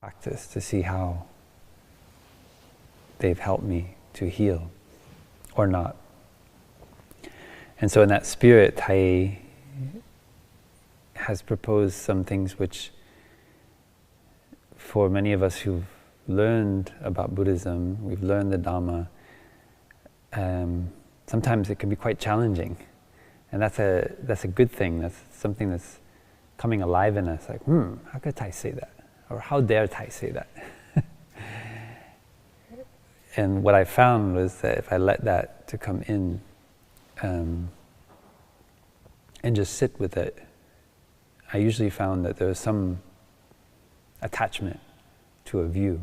practice to see how they've helped me to heal or not. And so in that spirit, Tai has proposed some things which, for many of us who've learned about Buddhism, we've learned the Dhamma, sometimes it can be quite challenging. And that's a good thing. That's something that's coming alive in us. Like, how could Tai say that? Or how dare Tai say that? And what I found was that if I let that to come in and just sit with it, I usually found that there was some attachment to a view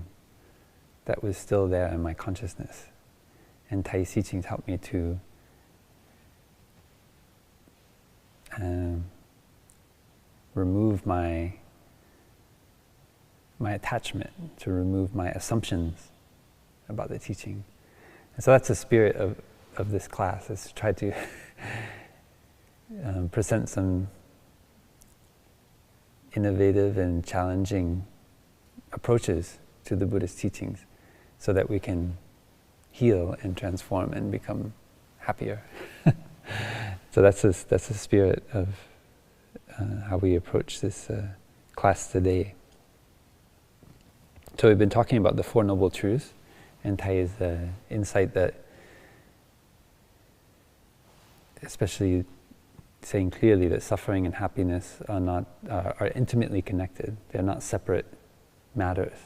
that was still there in my consciousness. And Thai's teachings helped me to remove my attachment, to remove my assumptions about the teaching. And so that's the spirit of this class, is to try to present some innovative and challenging approaches to the Buddhist teachings so that we can heal and transform and become happier. So that's the spirit of how we approach this class today. So we've been talking about the Four Noble Truths, and Thai's insight that, especially saying clearly that suffering and happiness are intimately connected. They're not separate matters.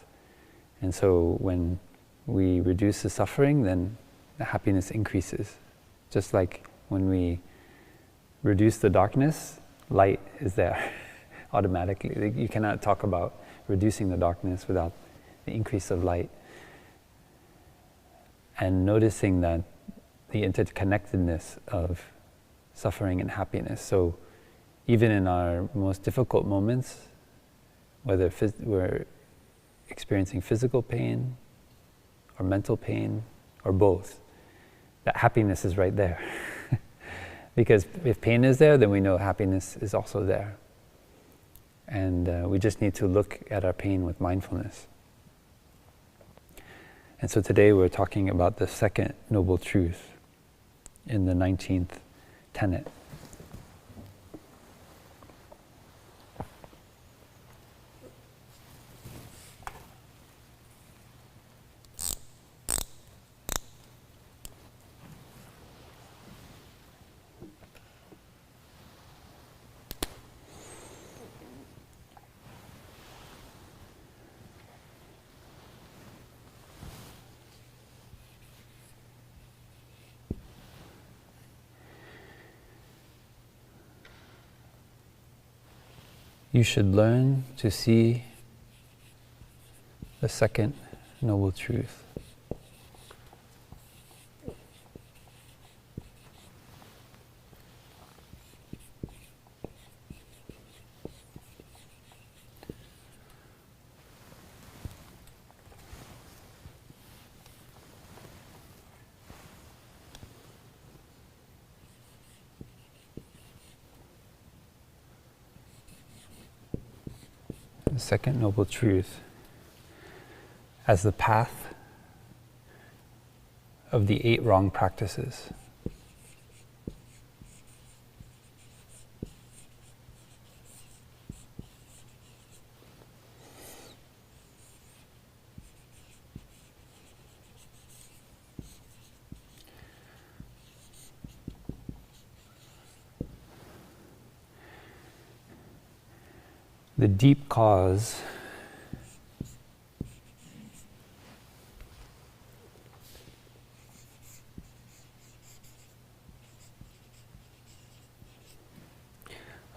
And so when we reduce the suffering, then the happiness increases. Just like when we reduce the darkness, light is there automatically. You cannot talk about reducing the darkness without the increase of light. And noticing that the interconnectedness of suffering and happiness. So even in our most difficult moments, whether we're experiencing physical pain or mental pain or both, that happiness is right there. Because if pain is there, then we know happiness is also there. And we just need to look at our pain with mindfulness. And so today we're talking about the second noble truth in the 19th tenet. You should learn to see the second noble truth. The second noble truth as the path of the 8 wrong practices. The deep cause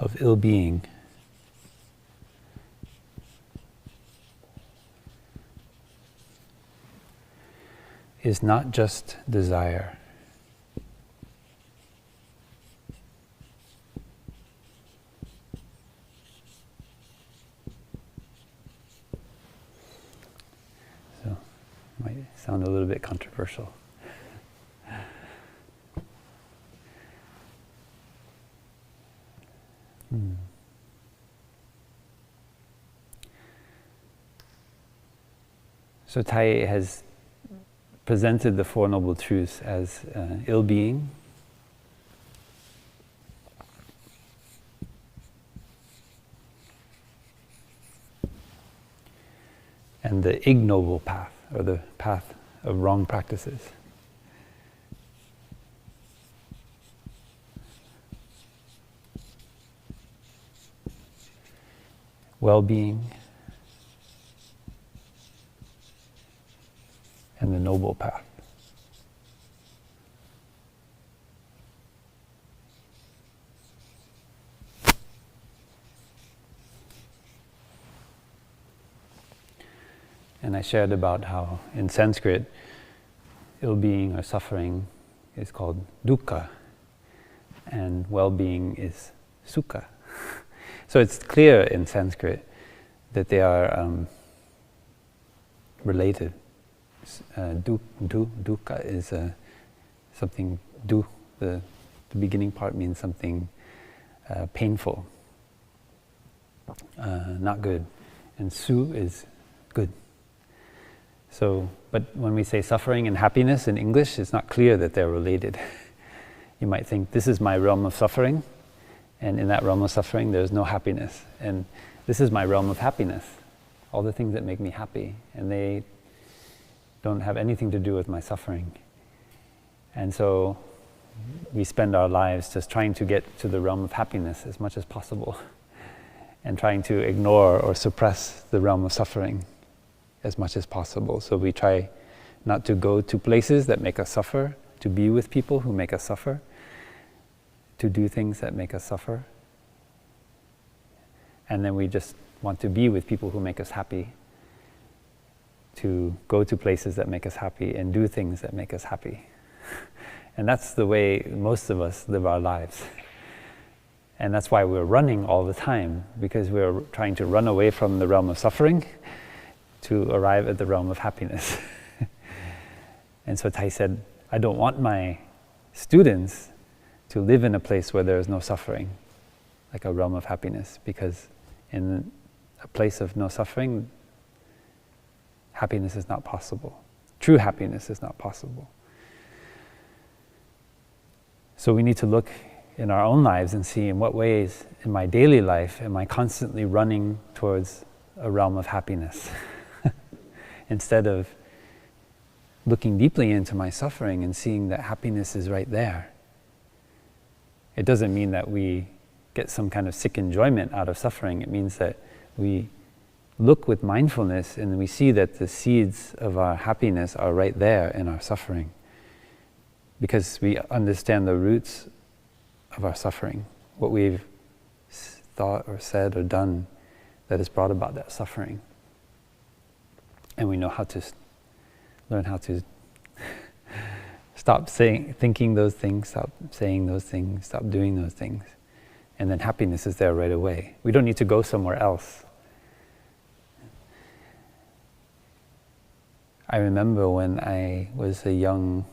of ill-being is not just desire. Might sound a little bit controversial. So Tai has presented the Four Noble Truths as ill-being, and the ignoble path, or the path of wrong practices. Well-being, and the noble path. And I shared about how in Sanskrit, ill-being or suffering is called dukkha, and well-being is sukha. So it's clear in Sanskrit that they are related. Dukkha is something, the beginning part means something painful, not good, and su is good. So, but when we say suffering and happiness in English, it's not clear that they're related. You might think, this is my realm of suffering, and in that realm of suffering there's no happiness. And this is my realm of happiness, all the things that make me happy, and they don't have anything to do with my suffering. And so we spend our lives just trying to get to the realm of happiness as much as possible, and trying to ignore or suppress the realm of suffering as much as possible. So we try not to go to places that make us suffer, to be with people who make us suffer, to do things that make us suffer. And then we just want to be with people who make us happy, to go to places that make us happy and do things that make us happy. And that's the way most of us live our lives. And that's why we're running all the time, because we're trying to run away from the realm of suffering to arrive at the realm of happiness. And so Tai said, I don't want my students to live in a place where there is no suffering, like a realm of happiness, because in a place of no suffering, happiness is not possible. True happiness is not possible. So we need to look in our own lives and see in what ways in my daily life am I constantly running towards a realm of happiness, instead of looking deeply into my suffering and seeing that happiness is right there. It doesn't mean that we get some kind of sick enjoyment out of suffering. It means that we look with mindfulness and we see that the seeds of our happiness are right there in our suffering, because we understand the roots of our suffering, what we've thought or said or done that has brought about that suffering. And we know how to learn how to stop thinking those things, stop saying those things, stop doing those things. And then happiness is there right away. We don't need to go somewhere else. I remember when I was a young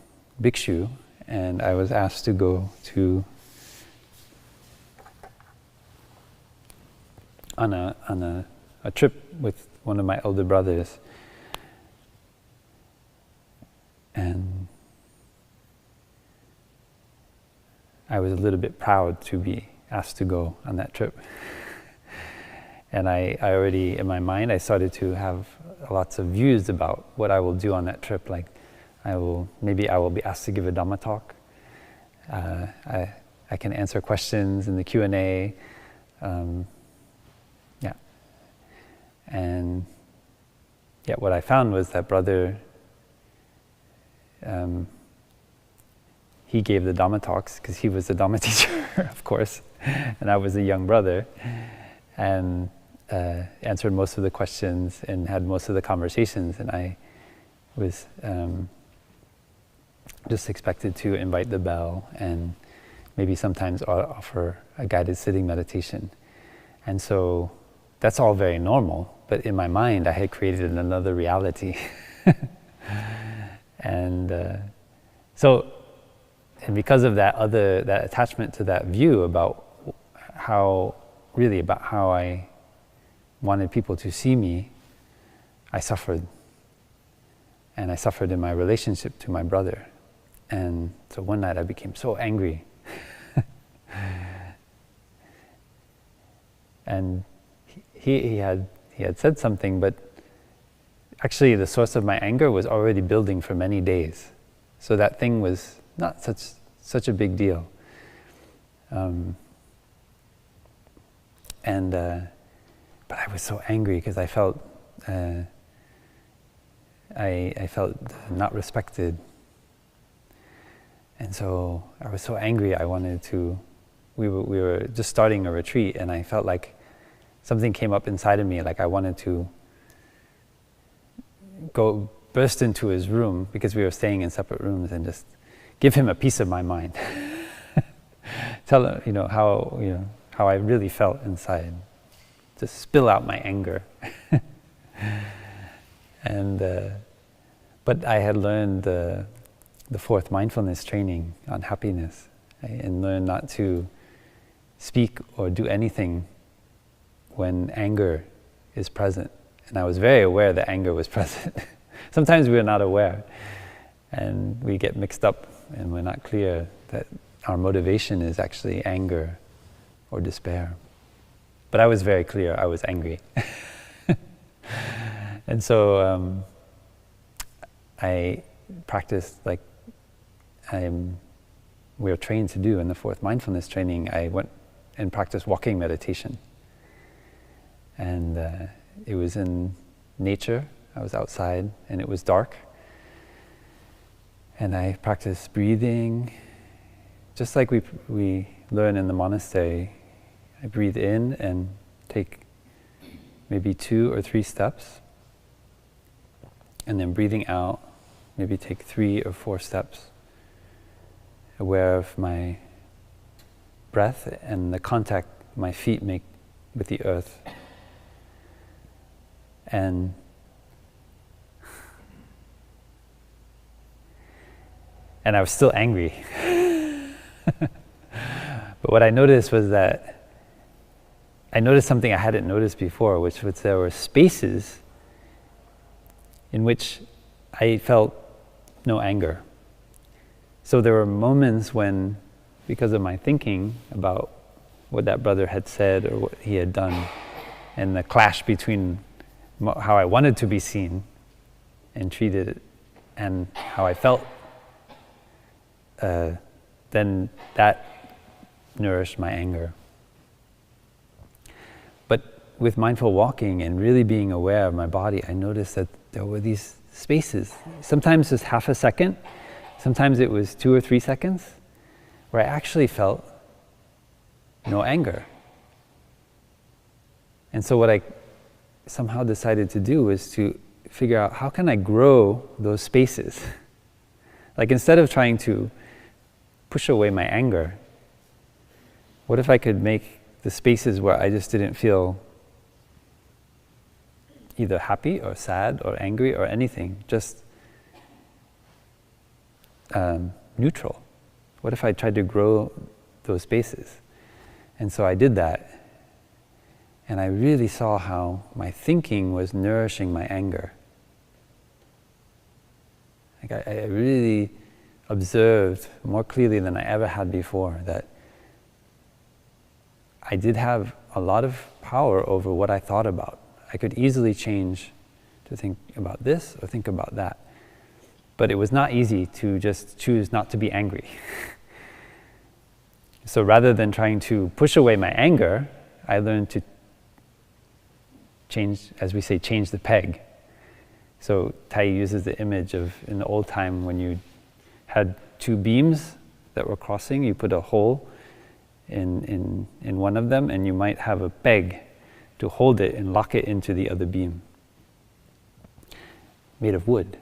bhikshu and I was asked to go on a trip with one of my elder brothers. And I was a little bit proud to be asked to go on that trip. And I already, in my mind, I started to have lots of views about what I will do on that trip. Like, maybe I will be asked to give a Dhamma talk. I can answer questions in the Q&A. And what I found was that brother, he gave the Dhamma talks because he was the Dhamma teacher, of course, and I was a young brother, and answered most of the questions and had most of the conversations, and I was just expected to invite the bell and maybe sometimes offer a guided sitting meditation. And so that's all very normal, but in my mind I had created another reality. And because of that attachment to that view about how I wanted people to see me, I suffered. And I suffered in my relationship to my brother. And so one night I became so angry. And he had said something, but actually the source of my anger was already building for many days. So that thing was not such a big deal. But I was so angry because I felt I felt not respected. And so I was so angry. I wanted to. We were just starting a retreat, and I felt like something came up inside of me. Like I wanted to go burst into his room, because we were staying in separate rooms, and just give him a piece of my mind. Tell him, how I really felt inside. Just spill out my anger. And but I had learned the fourth mindfulness training on happiness, right? And learned not to speak or do anything when anger is present. And I was very aware that anger was present. Sometimes we're not aware, and we get mixed up, and we're not clear that our motivation is actually anger or despair. But I was very clear, I was angry. And so I practiced like we were trained to do in the fourth mindfulness training. I went and practiced walking meditation. And it was in nature. I was outside, and it was dark. And I practiced breathing, just like we learn in the monastery. I breathe in and take maybe 2 or 3 steps. And then breathing out, maybe take 3 or 4 steps. Aware of my breath and the contact my feet make with the earth. And I was still angry. But what I noticed was that I noticed something I hadn't noticed before, which was there were spaces in which I felt no anger. So there were moments when, because of my thinking about what that brother had said or what he had done, and the clash between how I wanted to be seen and treated and how I felt, then that nourished my anger. But with mindful walking and really being aware of my body, I noticed that there were these spaces, sometimes just half a second, sometimes it was 2 or 3 seconds, where I actually felt no anger. And so what I somehow decided to do was to figure out, how can I grow those spaces? Like, instead of trying to push away my anger, what if I could make the spaces where I just didn't feel either happy or sad or angry or anything, just neutral? What if I tried to grow those spaces? And so I did that. And I really saw how my thinking was nourishing my anger. Like I really observed more clearly than I ever had before that I did have a lot of power over what I thought about. I could easily change to think about this or think about that. But it was not easy to just choose not to be angry. So rather than trying to push away my anger, I learned to change, as we say, change the peg. So Tai uses the image of, in the old time, when you had 2 beams that were crossing, you put a hole in one of them, and you might have a peg to hold it and lock it into the other beam, made of wood.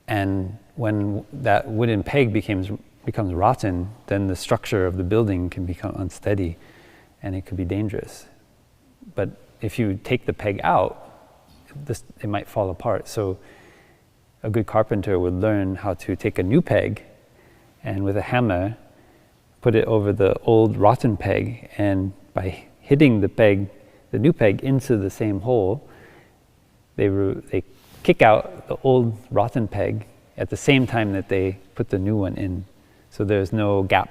And when that wooden peg becomes rotten, then the structure of the building can become unsteady, and it could be dangerous. But if you take the peg out, it might fall apart. So a good carpenter would learn how to take a new peg and with a hammer put it over the old rotten peg, and by hitting the new peg into the same hole, they kick out the old rotten peg at the same time that they put the new one in. So there's no gap.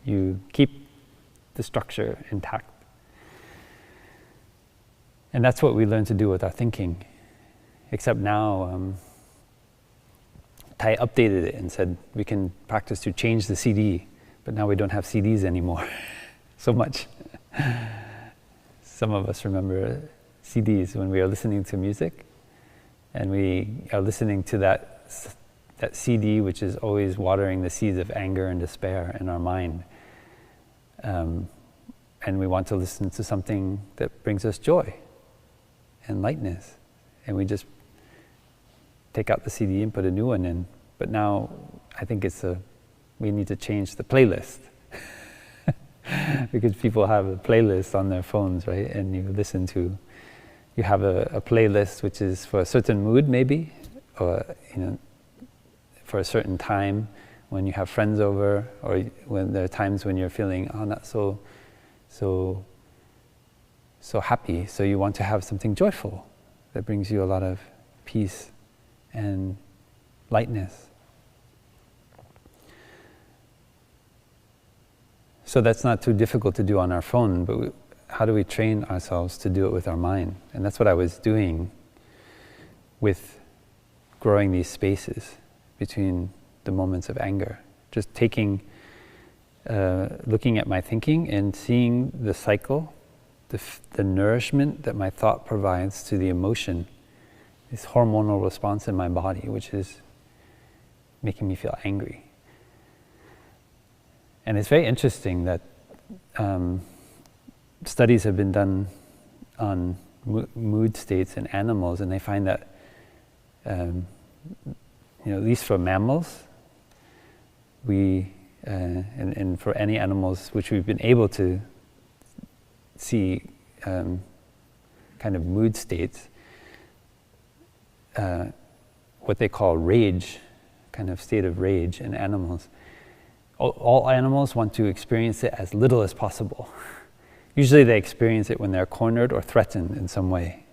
You keep the structure intact. And that's what we learn to do with our thinking. Except now, Thai updated it and said we can practice to change the CD, but now we don't have CDs anymore so much. Some of us remember CDs when we are listening to music, and we are listening to that CD which is always watering the seeds of anger and despair in our mind. And we want to listen to something that brings us joy and lightness. And we just take out the CD and put a new one in. But now I think we need to change the playlist. Because people have a playlist on their phones, right? And you have a playlist which is for a certain mood maybe, or for a certain time when you have friends over, or when there are times when you're feeling not so happy. So you want to have something joyful that brings you a lot of peace and lightness. So that's not too difficult to do on our phone, but how do we train ourselves to do it with our mind? And that's what I was doing with growing these spaces between the moments of anger. Just looking at my thinking and seeing the cycle, the nourishment that my thought provides to the emotion, this hormonal response in my body, which is making me feel angry. And it's very interesting that studies have been done on mood states in animals, and they find that, at least for mammals, and for any animals which we've been able to see kind of mood states, what they call rage, kind of state of rage in animals. All animals want to experience it as little as possible. Usually they experience it when they're cornered or threatened in some way.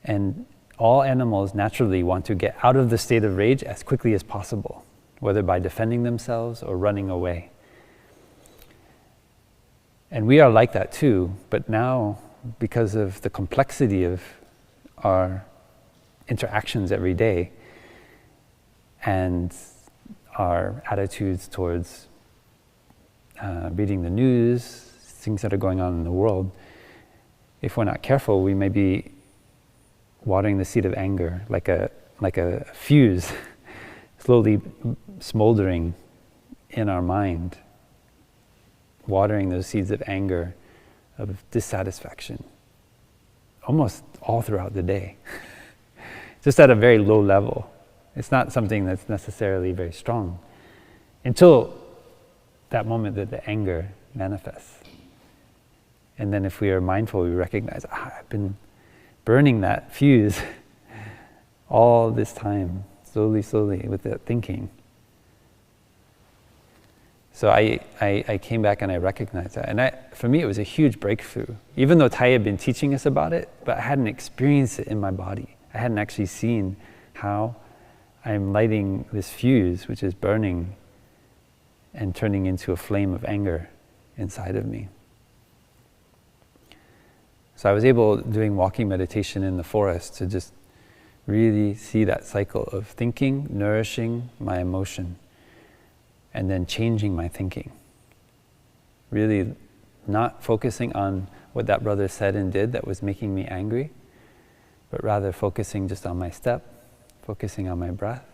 And all animals naturally want to get out of the state of rage as quickly as possible, whether by defending themselves or running away. And we are like that too, but now, because of the complexity of our interactions every day and our attitudes towards reading the news, things that are going on in the world, if we're not careful, we may be watering the seed of anger like a fuse slowly smoldering in our mind, watering those seeds of anger, of dissatisfaction, almost all throughout the day, just at a very low level. It's not something that's necessarily very strong until that moment that the anger manifests. And then if we are mindful, we recognize, I've been burning that fuse all this time, slowly, with that thinking. So I came back and I recognized that. And for me, it was a huge breakthrough. Even though Thai had been teaching us about it, but I hadn't experienced it in my body. I hadn't actually seen how I'm lighting this fuse, which is burning and turning into a flame of anger inside of me. So I was able, doing walking meditation in the forest, to just really see that cycle of thinking, nourishing my emotion, and then changing my thinking. Really not focusing on what that brother said and did that was making me angry, but rather focusing just on my step, focusing on my breath.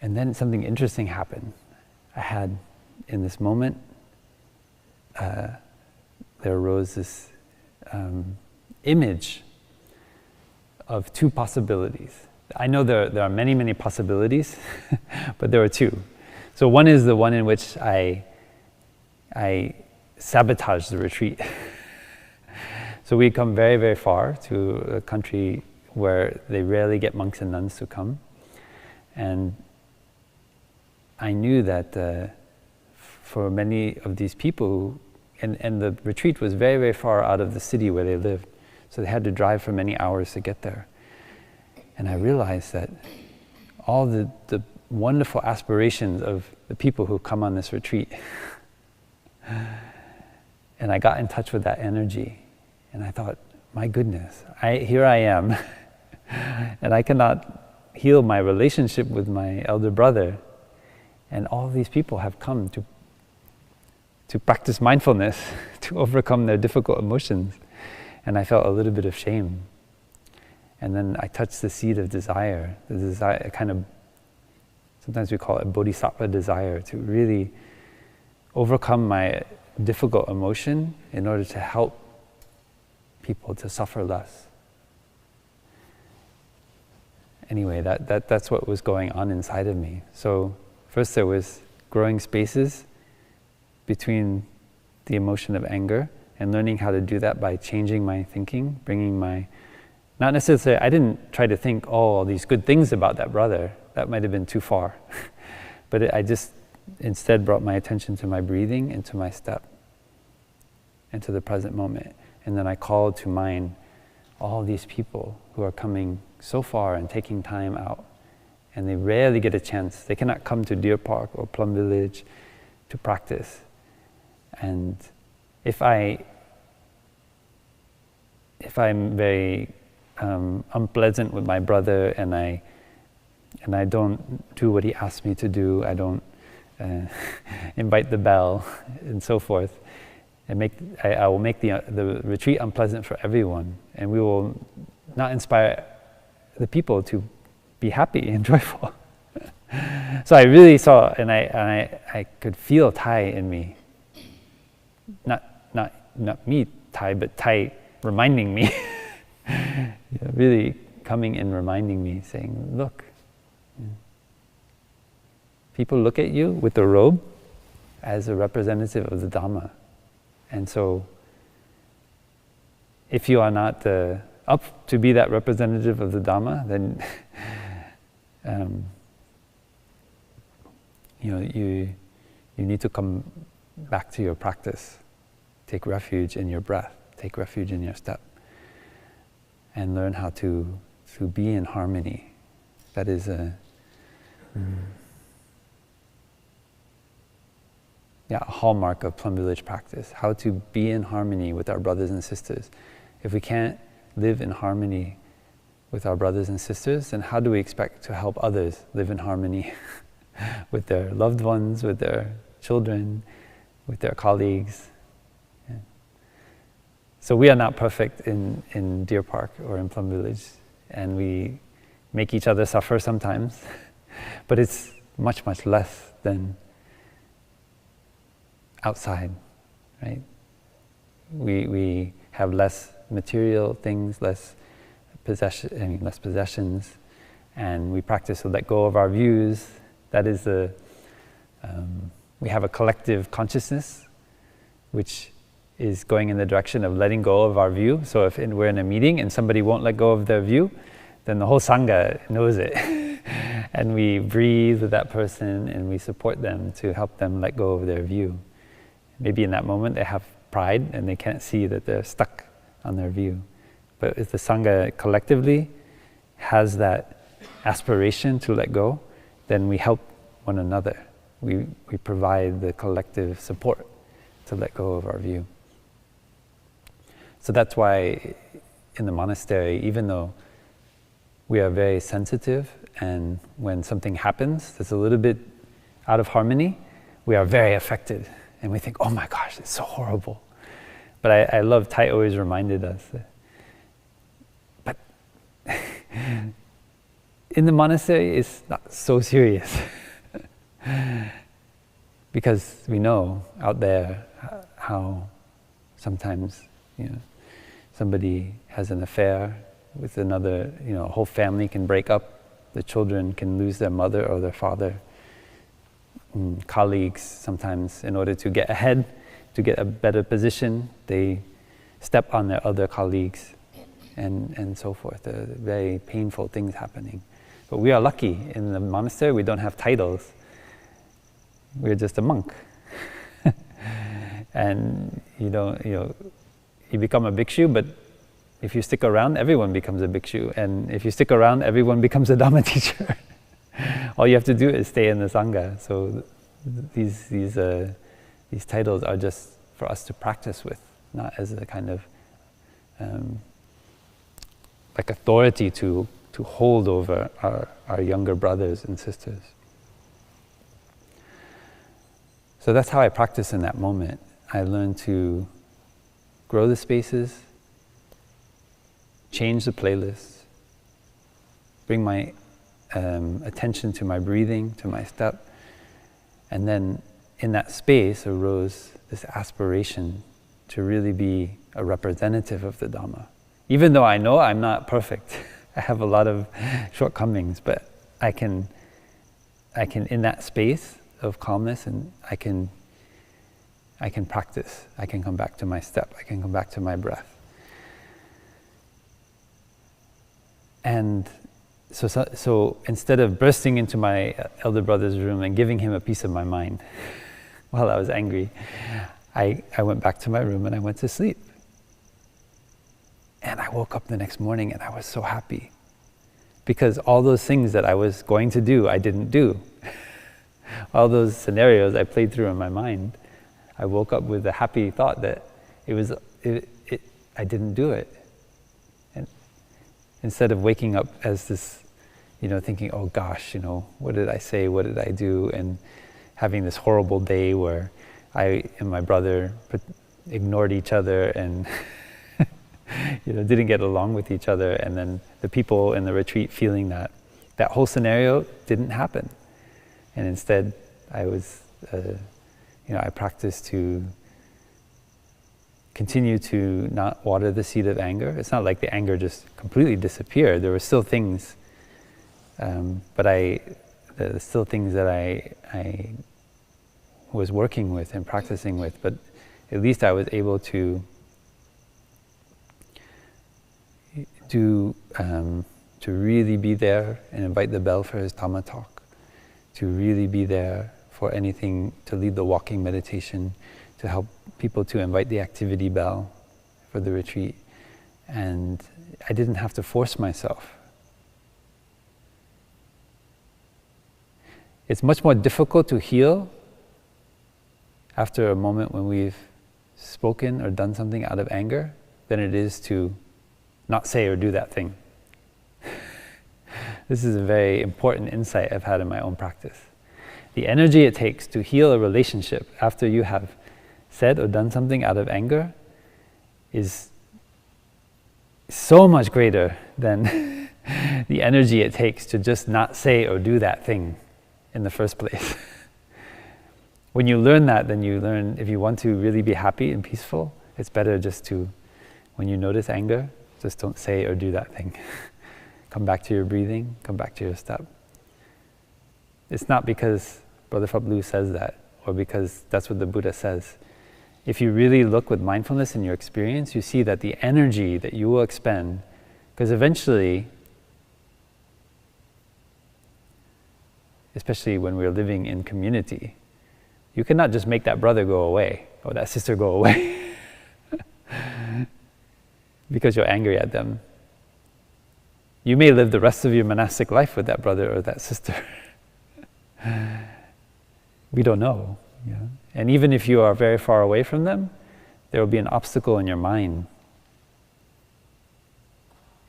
And then something interesting happened. I had, in this moment, there arose this image of two possibilities. I know there are many possibilities, but there were two. So one is the one in which I sabotaged the retreat. So we come very far to a country where they rarely get monks and nuns to come. And I knew that for many of these people, and the retreat was very far out of the city where they lived. So they had to drive for many hours to get there. And I realized that all the wonderful aspirations of the people who come on this retreat, and I got in touch with that energy, and I thought, my goodness, here I am, and I cannot heal my relationship with my elder brother, and all these people have come to practice mindfulness, to overcome their difficult emotions, and I felt a little bit of shame. And then I touched the seed of desire, kind of, sometimes we call it bodhisattva desire, to really overcome my difficult emotion in order to help people to suffer less. Anyway, that's what was going on inside of me. So first there was growing spaces between the emotion of anger and learning how to do that by changing my thinking, bringing my, not necessarily, I didn't try to think all these good things about that brother. That might have been too far. But I just instead brought my attention to my breathing and to my step and to the present moment. And then I called to mind all these people who are coming so far and taking time out. And they rarely get a chance. They cannot come to Deer Park or Plum Village to practice. And if I'm very unpleasant with my brother and I don't do what he asks me to do, I don't invite the bell and so forth, and I will make the retreat unpleasant for everyone, and we will not inspire the people to be happy and joyful. So I really saw, and I could feel Thai in me, not me Thai, but Thai reminding me, really coming and reminding me, saying, look, people look at you with the robe as a representative of the Dhamma. And so, if you are not up to be that representative of the Dhamma, then you need to come back to your practice. Take refuge in your breath. Take refuge in your step. And learn how to be in harmony. That is a hallmark of Plum Village practice. How to be in harmony with our brothers and sisters. If we can't live in harmony with our brothers and sisters, then how do we expect to help others live in harmony with their loved ones, with their children, with their colleagues? Yeah. So we are not perfect in Deer Park or in Plum Village, and we make each other suffer sometimes, but it's much, much less than outside, right? We have less material things, less possessions, and we practice to let go of our views. That is we have a collective consciousness, which is going in the direction of letting go of our view. So if we're in a meeting and somebody won't let go of their view, then the whole Sangha knows it. And we breathe with that person and we support them to help them let go of their view. Maybe in that moment they have pride and they can't see that they're stuck on their view. But if the Sangha collectively has that aspiration to let go, then we help one another. We provide the collective support to let go of our view. So that's why in the monastery, even though we are very sensitive, and when something happens that's a little bit out of harmony, we are very affected. And we think, oh my gosh, it's so horrible. But I love, Thai always reminded us that, but in the monastery, it's not so serious. Because we know out there how sometimes, somebody has an affair with another, a whole family can break up, the children can lose their mother or their father. Colleagues, sometimes in order to get ahead, to get a better position, they step on their other colleagues and so forth. There are very painful things happening. But we are lucky. In the monastery, we don't have titles. We're just a monk. And you become a bhikshu, but if you stick around, everyone becomes a bhikshu. And if you stick around, everyone becomes a Dhamma teacher. All you have to do is stay in the Sangha. So these titles are just for us to practice with, not as a kind of like authority to hold over our younger brothers and sisters. So that's how I practice in that moment. I learn to grow the spaces, change the playlists, bring my attention to my breathing, to my step, and then in that space arose this aspiration to really be a representative of the Dhamma. Even though I know I'm not perfect, I have a lot of shortcomings, but I can in that space of calmness, and I can practice. I can come back to my step. I can come back to my breath. And so instead of bursting into my elder brother's room and giving him a piece of my mind while I was angry, I went back to my room and I went to sleep. And I woke up the next morning and I was so happy, because all those things that I was going to do, I didn't do. All those scenarios I played through in my mind, I woke up with a happy thought that I didn't do it. And instead of waking up as this, thinking, oh gosh, what did I say, what did I do, and having this horrible day where I and my brother ignored each other and didn't get along with each other, and then the people in the retreat feeling that whole scenario didn't happen. And instead, I was, I practiced to continue to not water the seed of anger. It's not like the anger just completely disappeared. There were still things, but the still things that I was working with and practicing with. But at least I was able to really be there and invite the bell for his Dhamma talk, to really be there for anything, to lead the walking meditation, to help people, to invite the activity bell for the retreat. And I didn't have to force myself. It's much more difficult to heal after a moment when we've spoken or done something out of anger than it is to not say or do that thing. This is a very important insight I've had in my own practice. The energy it takes to heal a relationship after you have said or done something out of anger is so much greater than the energy it takes to just not say or do that thing in the first place. When you learn that, then you learn, if you want to really be happy and peaceful, it's better just to, when you notice anger, just don't say or do that thing. Come back to your breathing, come back to your step. It's not because Brother Phap Luu says that, or because that's what the Buddha says. If you really look with mindfulness in your experience, you see that the energy that you will expend, because eventually, especially when we're living in community, you cannot just make that brother go away, or that sister go away, because you're angry at them. You may live the rest of your monastic life with that brother or that sister. We don't know. And even if you are very far away from them, there will be an obstacle in your mind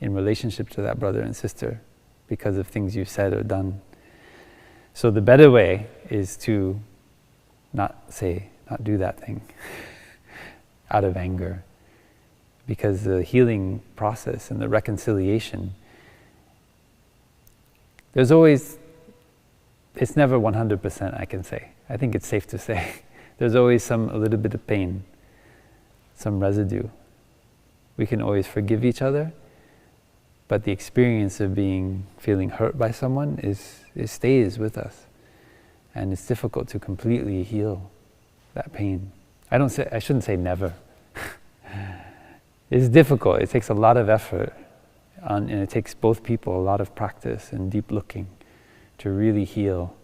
in relationship to that brother and sister because of things you've said or done. So the better way is to not do that thing out of anger, because the healing process and the reconciliation, it's never 100%, I can say. I think it's safe to say. There's always a little bit of pain, some residue. We can always forgive each other, but the experience of feeling hurt by someone it stays with us. And it's difficult to completely heal that pain. I shouldn't say never. It's difficult. It takes a lot of effort, and it takes both people a lot of practice and deep looking to really heal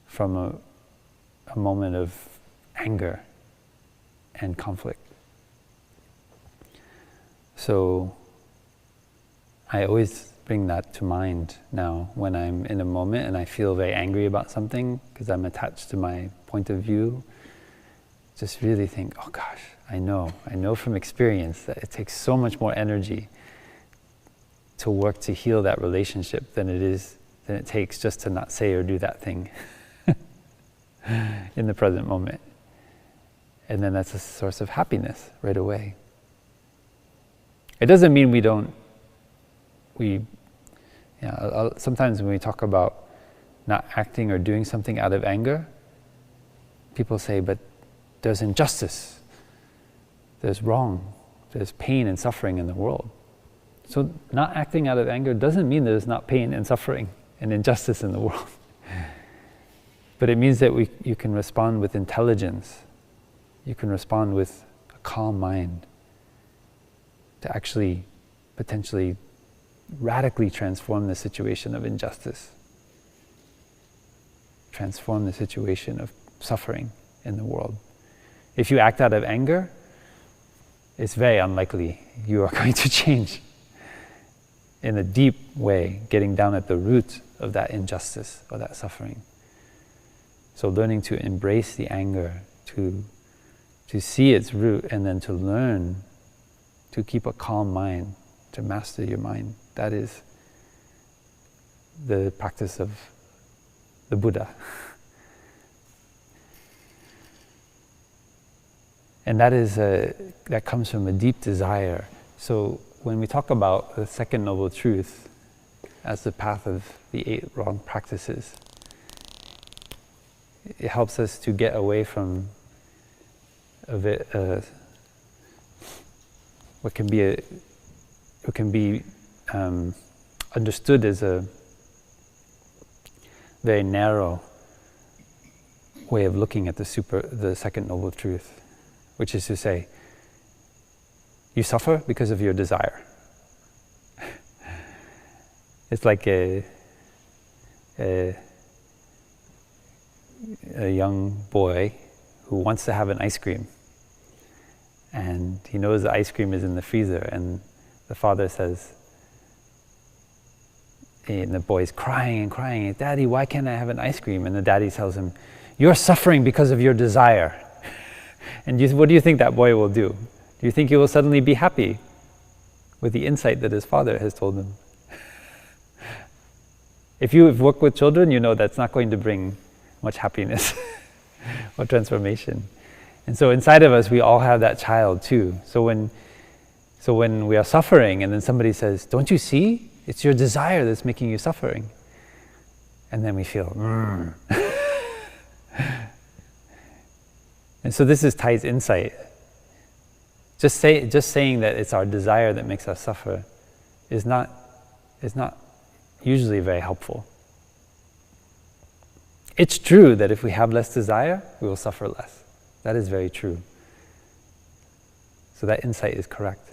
from a moment of anger and conflict. So I always bring that to mind now when I'm in a moment and I feel very angry about something because I'm attached to my point of view. Just really think, oh gosh, I know from experience that it takes so much more energy to work to heal that relationship than it takes just to not say or do that thing in the present moment. And then that's a source of happiness right away. It doesn't mean sometimes when we talk about not acting or doing something out of anger, people say, but there's injustice, there's wrong, there's pain and suffering in the world. So not acting out of anger doesn't mean there's not pain and suffering and injustice in the world. But it means that you can respond with intelligence. You can respond with a calm mind to actually potentially radically transform the situation of injustice, transform the situation of suffering in the world. If you act out of anger, it's very unlikely you are going to change in a deep way, getting down at the root of that injustice or that suffering. So learning to embrace the anger, to see its root, and then to learn to keep a calm mind, to master your mind. That is the practice of the Buddha. And that comes from a deep desire. So when we talk about the second noble truth as the path of the 8 wrong practices, it helps us to get away from what can be understood as a very narrow way of looking at the second noble truth, which is to say, you suffer because of your desire. It's like a young boy who wants to have an ice cream, and he knows the ice cream is in the freezer, and the father says, and the boy's crying and crying, "Daddy, why can't I have an ice cream?" And the daddy tells him, "You're suffering because of your desire." And what do you think that boy will do? Do you think he will suddenly be happy with the insight that his father has told him? If you have worked with children, you know that's not going to bring much happiness or transformation. And so inside of us, we all have that child too. So when we are suffering and then somebody says, "Don't you see? It's your desire that's making you suffering." And then we feel, And so this is Thay's insight. Just saying that it's our desire that makes us suffer is not usually very helpful. It's true that if we have less desire, we will suffer less. That is very true. So that insight is correct.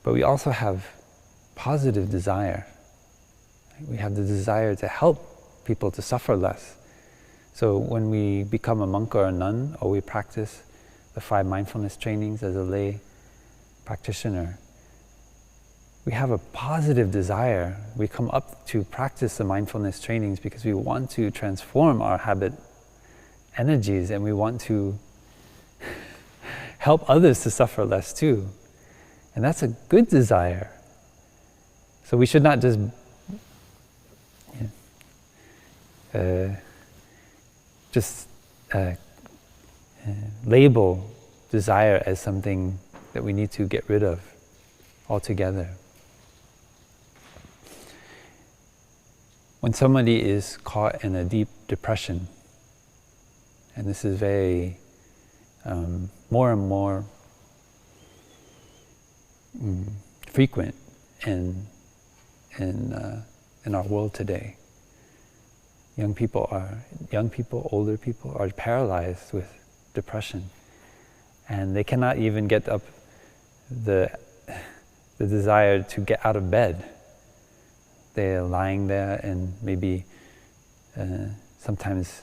But we also have positive desire. We have the desire to help people to suffer less. So when we become a monk or a nun, or we practice the 5 mindfulness trainings as a lay practitioner, we have a positive desire. We come up to practice the mindfulness trainings because we want to transform our habit energies, and we want to help others to suffer less too. And that's a good desire. So we should not just label desire as something that we need to get rid of altogether. When somebody is caught in a deep depression, and this is very more and more frequent in our world today. Young people, older people are paralyzed with depression, and they cannot even get up the desire to get out of bed. They're lying there and maybe sometimes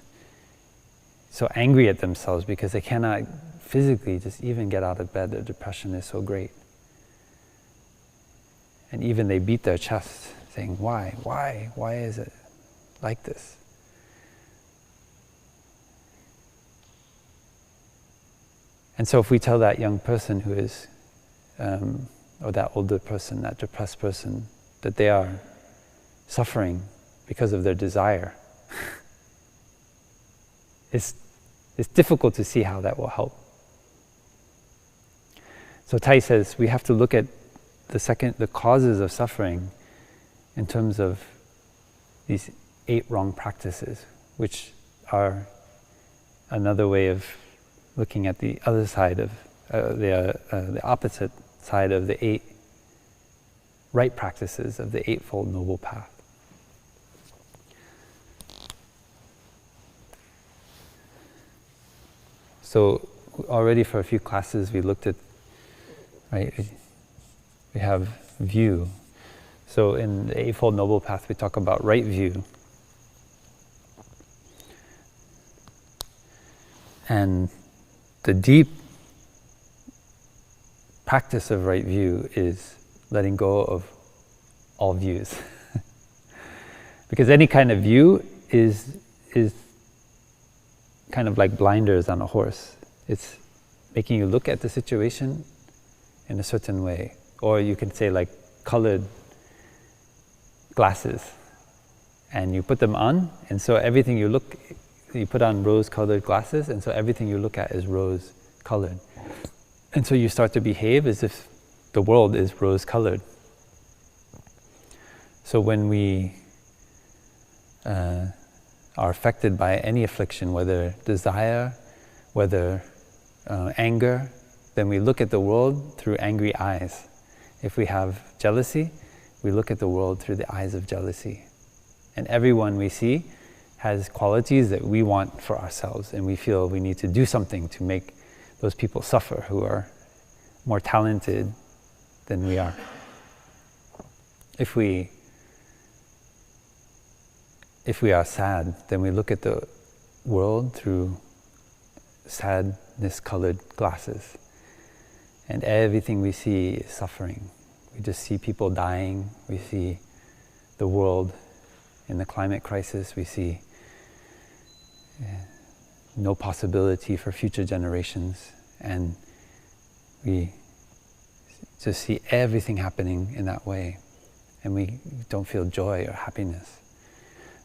so angry at themselves because they cannot physically just even get out of bed. Their depression is so great. And even they beat their chest saying, why is it like this? And so if we tell that young person who is, or that older person, that depressed person, that they are suffering because of their desire, it's difficult to see how that will help. So Tai says we have to look at the causes of suffering in terms of these 8 wrong practices, which are another way of looking at the other side of the opposite side of the 8 right practices of the Eightfold Noble Path. So already for a few classes we looked at, right, we have view. So in the Eightfold Noble Path we talk about right view. And the deep practice of right view is letting go of all views. Because any kind of view is kind of like blinders on a horse. It's making you look at the situation in a certain way. Or you can say like colored glasses. And you put them on, and so everything you put on rose-colored glasses, and so everything you look at is rose-colored. And so you start to behave as if the world is rose-colored. So when we are affected by any affliction, whether desire, whether anger, then we look at the world through angry eyes. If we have jealousy, we look at the world through the eyes of jealousy. And everyone we see has qualities that we want for ourselves, and we feel we need to do something to make those people suffer who are more talented than we are. If we are sad, then we look at the world through sadness-colored glasses. And everything we see is suffering. We just see people dying. We see the world in the climate crisis. We see no possibility for future generations. And we just see everything happening in that way. And we don't feel joy or happiness.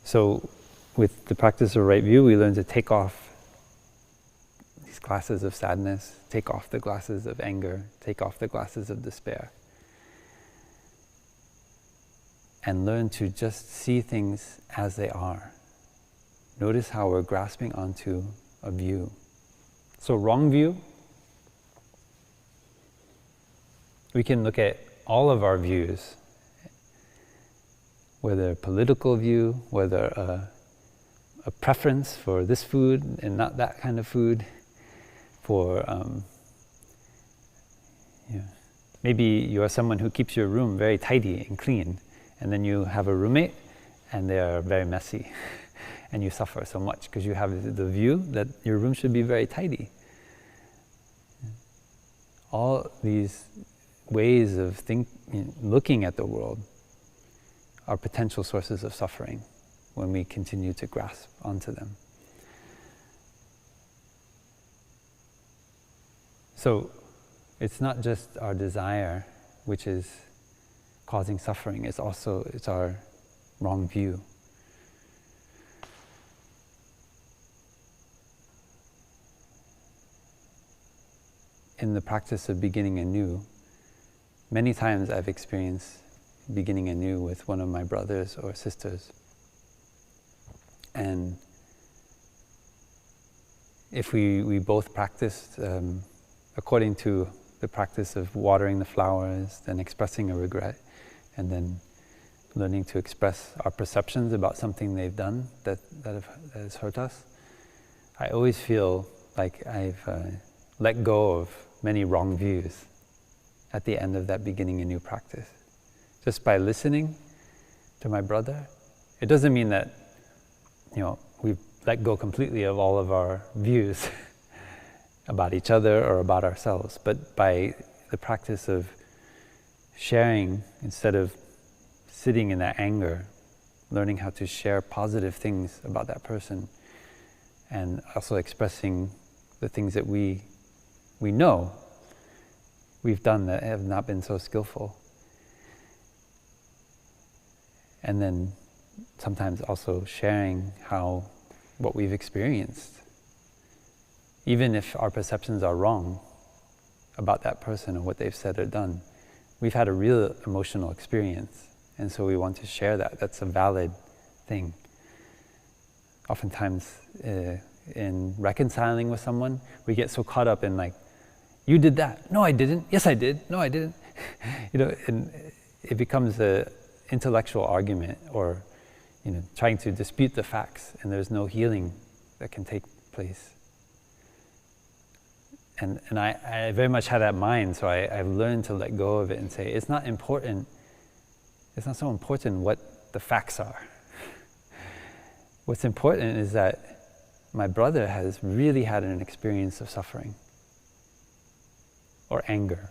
So with the practice of right view, we learn to take off these glasses of sadness, take off the glasses of anger, take off the glasses of despair, and learn to just see things as they are. Notice how we're grasping onto a view. So wrong view, we can look at all of our views, whether a political view, whether a preference for this food and not that kind of food, for maybe you are someone who keeps your room very tidy and clean, and then you have a roommate and they are very messy and you suffer so much because you have the view that your room should be very tidy. All these ways of looking at the world are potential sources of suffering when we continue to grasp onto them. So it's not just our desire which is causing suffering, it's our wrong view. In the practice of beginning anew, many times I've experienced beginning anew with one of my brothers or sisters. And if we both practiced according to the practice of watering the flowers, then expressing a regret, and then learning to express our perceptions about something they've done that has hurt us, I always feel like I've let go of many wrong views at the end of that beginning anew practice. Just by listening to my brother, it doesn't mean that we've let go completely of all of our views about each other or about ourselves, but by the practice of sharing, instead of sitting in that anger, learning how to share positive things about that person, and also expressing the things that we know we've done that have not been so skillful. And then sometimes also sharing what we've experienced. Even if our perceptions are wrong about that person or what they've said or done, we've had a real emotional experience, and so we want to share that. That's a valid thing. Oftentimes, in reconciling with someone, we get so caught up in like, you did that. No, I didn't. Yes, I did. No, I didn't. And it becomes a intellectual argument, or trying to dispute the facts, and there's no healing that can take place. And I very much had that mind, so I've learned to let go of it and say, it's not important. It's not so important what the facts are. What's important is that my brother has really had an experience of suffering, or anger,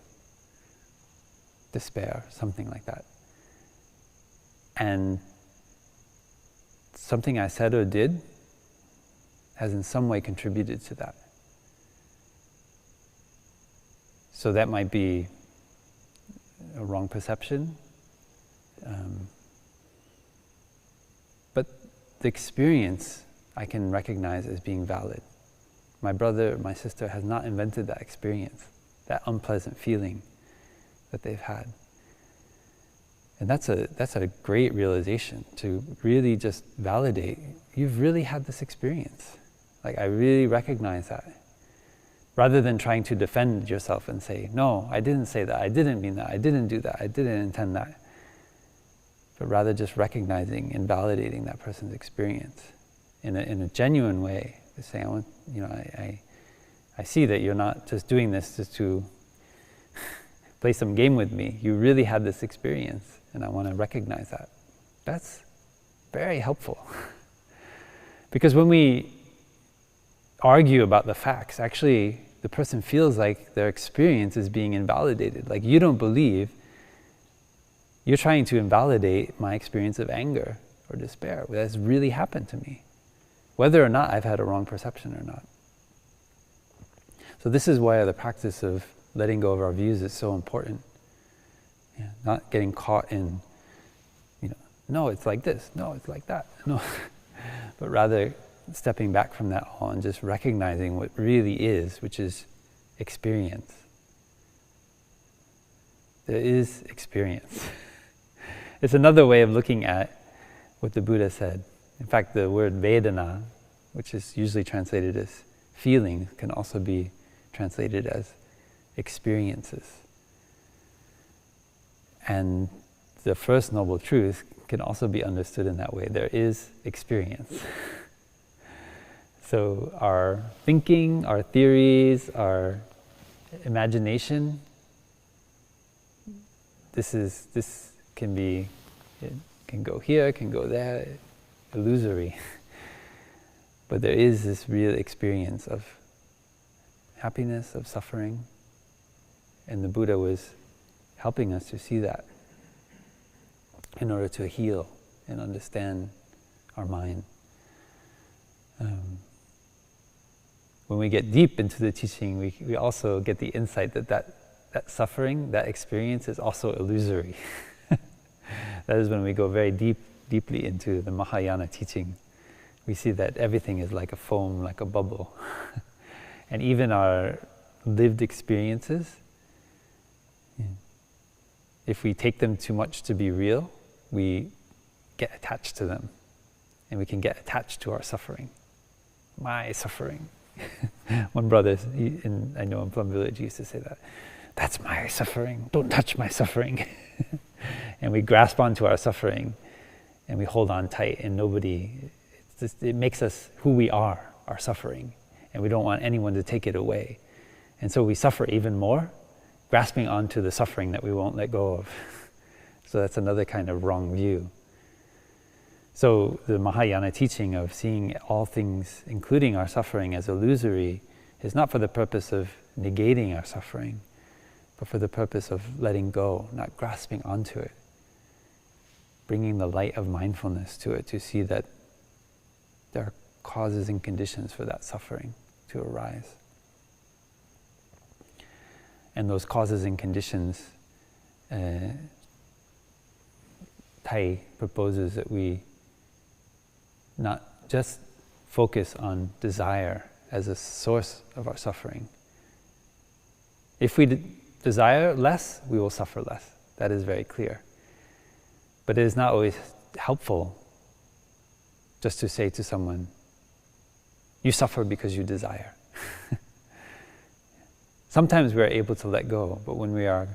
despair, something like that. And something I said or did has in some way contributed to that. So that might be a wrong perception, but the experience I can recognize as being valid. My brother or my sister has not invented that experience, that unpleasant feeling that they've had. And that's a great realization, to really just validate, you've really had this experience. Like, I really recognize that. Rather than trying to defend yourself and say, no, I didn't say that, I didn't mean that, I didn't do that, I didn't intend that. But rather just recognizing and validating that person's experience in a genuine way. Saying, I see that you're not just doing this just to play some game with me. You really had this experience, and I want to recognize that. That's very helpful. Because when we argue about the facts, actually the person feels like their experience is being invalidated. Like, you don't believe, you're trying to invalidate my experience of anger or despair. That's really happened to me, whether or not I've had a wrong perception or not. So this is why the practice of letting go of our views is so important. Yeah, not getting caught in, no, it's like this, no, it's like that, no. But rather stepping back from that all and just recognizing what really is, which is experience. There is experience. It's another way of looking at what the Buddha said. In fact, the word Vedana, which is usually translated as feeling, can also be translated as experiences. And the First Noble Truth can also be understood in that way. There is experience. So our thinking, our theories, our imagination, this can be, it can go here, it can go there, illusory. But there is this real experience of happiness, of suffering, and the Buddha was helping us to see that in order to heal and understand our mind. When we get deep into the teaching, we also get the insight that suffering, that experience is also illusory. That is when we go very deeply into the Mahayana teaching. We see that everything is like a foam, like a bubble. And even our lived experiences, if we take them too much to be real, we get attached to them. And we can get attached to our suffering. My suffering. One brother, I know in Plum Village, used to say that. That's my suffering. Don't touch my suffering. And we grasp onto our suffering and we hold on tight, and it makes us who we are, our suffering. And we don't want anyone to take it away. And so we suffer even more, grasping onto the suffering that we won't let go of. So that's another kind of wrong view. So the Mahayana teaching of seeing all things, including our suffering, as illusory is not for the purpose of negating our suffering, but for the purpose of letting go, not grasping onto it. Bringing the light of mindfulness to it to see that there are causes and conditions for that suffering to arise. And those causes and conditions, Thầy proposes that we not just focus on desire as a source of our suffering. If we desire less, we will suffer less. That is very clear. But it is not always helpful just to say to someone, you suffer because you desire. Sometimes we are able to let go, but when we are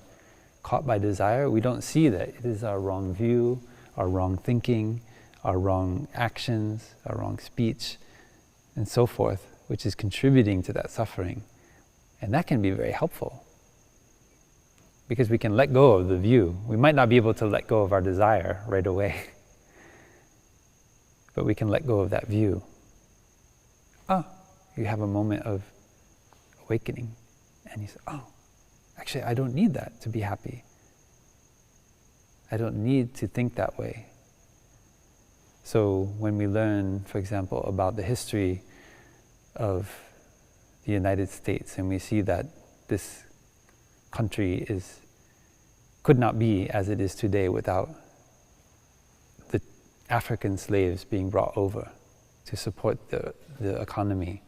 caught by desire, we don't see that it is our wrong view, our wrong thinking, our wrong actions, our wrong speech, and so forth, which is contributing to that suffering. And that can be very helpful, because we can let go of the view. We might not be able to let go of our desire right away, but we can let go of that view. You have a moment of awakening, and you say, actually I don't need that to be happy. I don't need to think that way. So when we learn, for example, about the history of the United States, and we see that this country could not be as it is today without the African slaves being brought over to support the economy.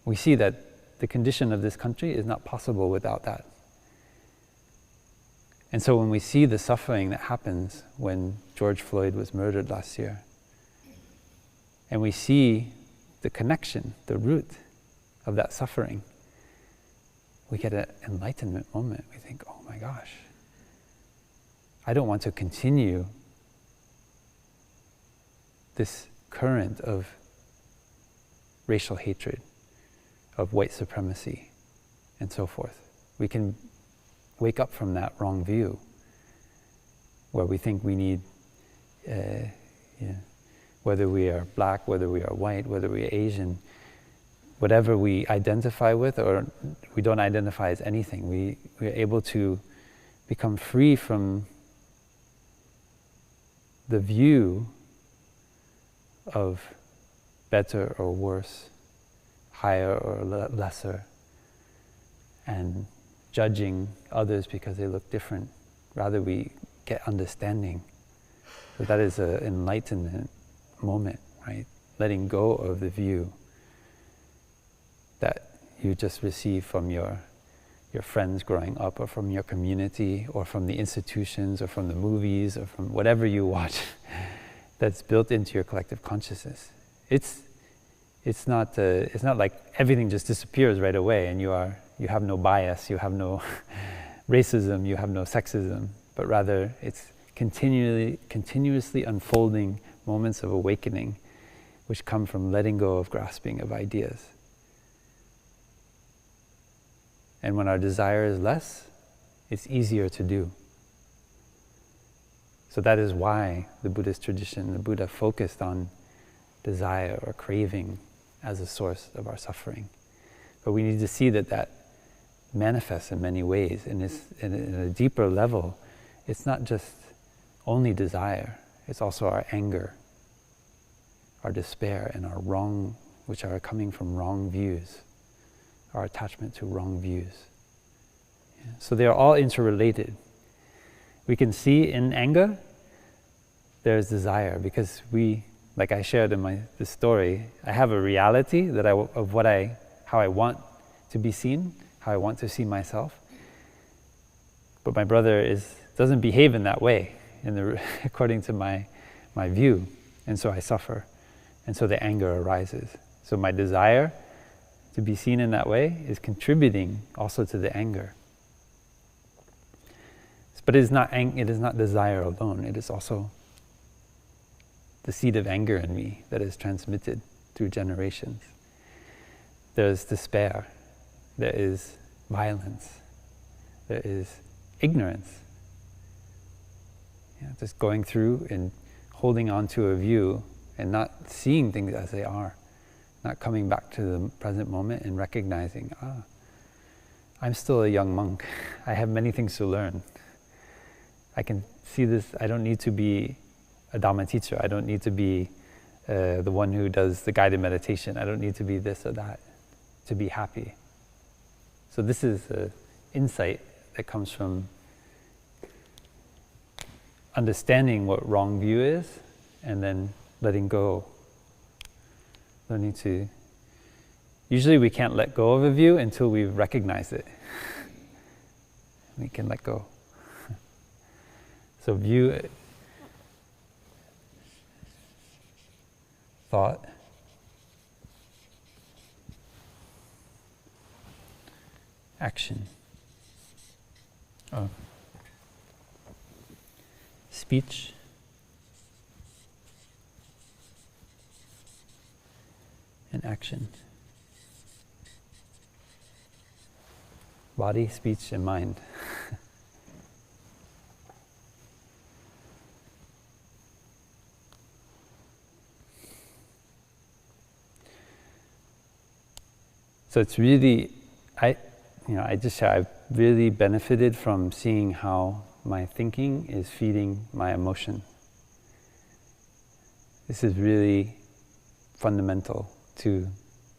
We see that the condition of this country is not possible without that. And so when we see the suffering that happens when George Floyd was murdered last year, and we see the connection, the root of that suffering, we get an enlightenment moment. We think, oh my gosh, I don't want to continue this current of racial hatred, of white supremacy, and so forth. We can wake up from that wrong view where we think we need, whether we are black, whether we are white, whether we are Asian, whatever we identify with or we don't identify as anything, we are able to become free from the view of better or worse, higher or lesser, and judging others because they look different. Rather, we get understanding. So that is an enlightenment moment, right? Letting go of the view that you just receive from your friends growing up, or from your community, or from the institutions, or from the movies, or from whatever you watch that's built into your collective consciousness. It's not like everything just disappears right away and you have no bias, you have no racism, you have no sexism, but rather it's continuously unfolding moments of awakening which come from letting go of grasping of ideas. And when our desire is less, it's easier to do. So that is why the Buddhist tradition, the Buddha focused on desire or craving as a source of our suffering. But we need to see that manifests in many ways. And in a deeper level, it's not just only desire, it's also our anger, our despair, and our wrong, which are coming from wrong views, our attachment to wrong views. Yeah. So they are all interrelated. We can see in anger, there's desire, because like I shared in this story, I have a reality that how I want to be seen, how I want to see myself. But my brother doesn't behave in that way, according to my view, and so I suffer, and so the anger arises. So my desire to be seen in that way is contributing also to the anger. But it is not desire alone. It is also the seed of anger in me that is transmitted through generations. There is despair. There is violence. There is ignorance. Just going through and holding on to a view and not seeing things as they are. Not coming back to the present moment and recognizing, I'm still a young monk. I have many things to learn. I can see this. I don't need to be a Dharma teacher. I don't need to be the one who does the guided meditation. I don't need to be this or that to be happy. So this is an insight that comes from understanding what wrong view is and then letting go. Learning to... Usually we can't let go of a view until we recognize it. We can let go. So view, thought, action, speech, and action. Body, speech, and mind. So it's really, I've really benefited from seeing how my thinking is feeding my emotion. This is really fundamental to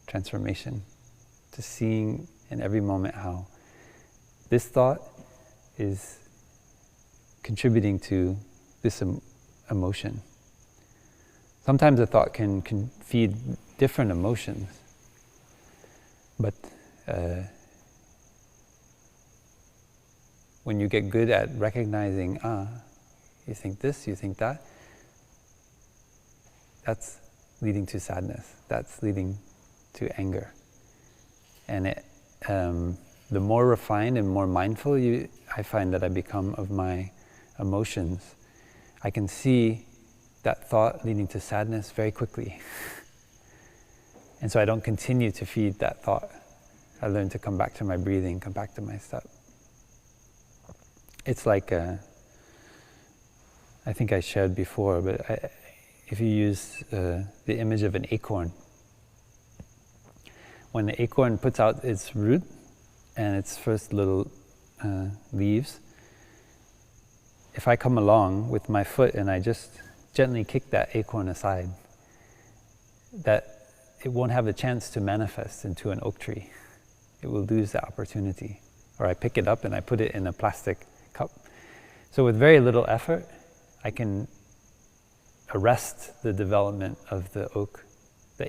transformation, to seeing in every moment how this thought is contributing to this emotion. Sometimes a thought can feed different emotions, but when you get good at recognizing, you think this, you think that, that's leading to sadness, that's leading to anger. And the more refined and more mindful I find that I become of my emotions, I can see that thought leading to sadness very quickly. And so I don't continue to feed that thought. I learn to come back to my breathing, come back to my step. It's like, I think I shared before, but if you use the image of an acorn, when the acorn puts out its root and its first little leaves, if I come along with my foot and I just gently kick that acorn aside, that it won't have a chance to manifest into an oak tree. It will lose the opportunity. Or I pick it up and I put it in a plastic cup. So with very little effort, I can arrest the development of the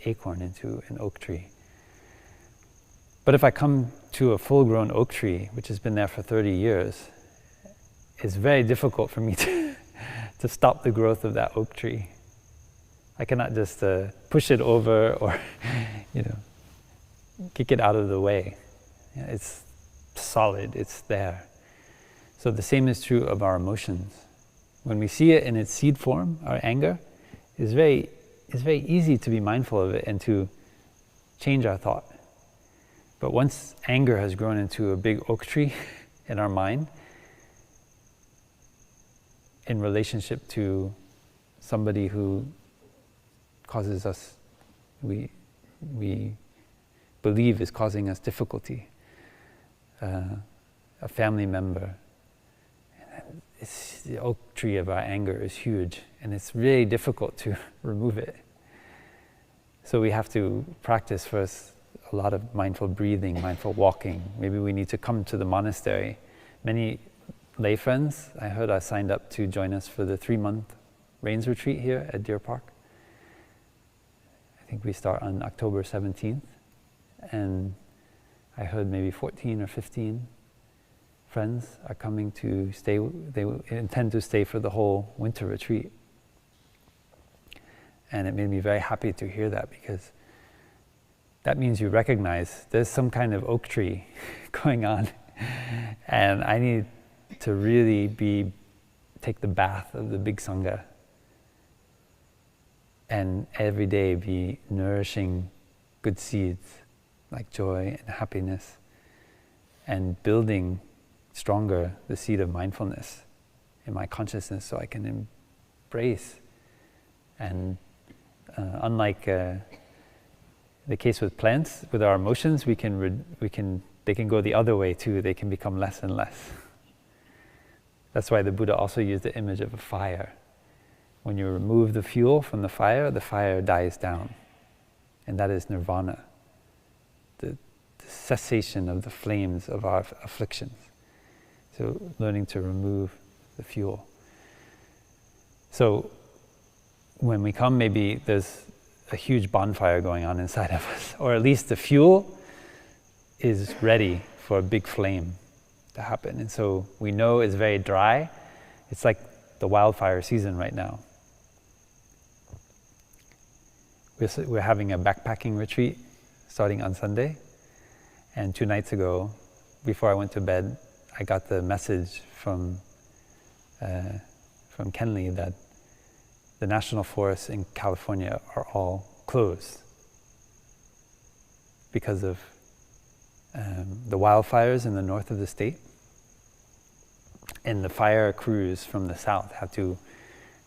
acorn into an oak tree. But if I come to a full-grown oak tree, which has been there for 30 years, it's very difficult for me to stop the growth of that oak tree. I cannot just push it over or, kick it out of the way. It's solid, it's there. So the same is true of our emotions. When we see it in its seed form, our anger, it's very easy to be mindful of it and to change our thought. But once anger has grown into a big oak tree in our mind, in relationship to somebody who causes us, we believe is causing us difficulty, a family member, the oak tree of our anger is huge, and it's really difficult to remove it. So we have to practice first a lot of mindful breathing, mindful walking. Maybe we need to come to the monastery. Many lay friends, I heard, are signed up to join us for the 3-month Rains retreat here at Deer Park. I think we start on October 17th, and I heard maybe 14 or 15 friends are coming to stay. They intend to stay for the whole winter retreat. And it made me very happy to hear that, because that means you recognize there's some kind of oak tree going on, and I need to really take the bath of the big Sangha and every day be nourishing good seeds like joy and happiness, and building stronger the seed of mindfulness in my consciousness so I can embrace. And unlike the case with plants, with our emotions, we can they can go the other way too. They can become less and less. That's why the Buddha also used the image of a fire. When you remove the fuel from the fire dies down. And that is nirvana, the cessation of the flames of our afflictions. So learning to remove the fuel. So when we come, maybe there's a huge bonfire going on inside of us, or at least the fuel is ready for a big flame to happen. And so we know it's very dry. It's like the wildfire season right now. We're having a backpacking retreat starting on Sunday. And 2 nights ago, before I went to bed, I got the message from Kenley that the national forests in California are all closed because of the wildfires in the north of the state. And the fire crews from the south had to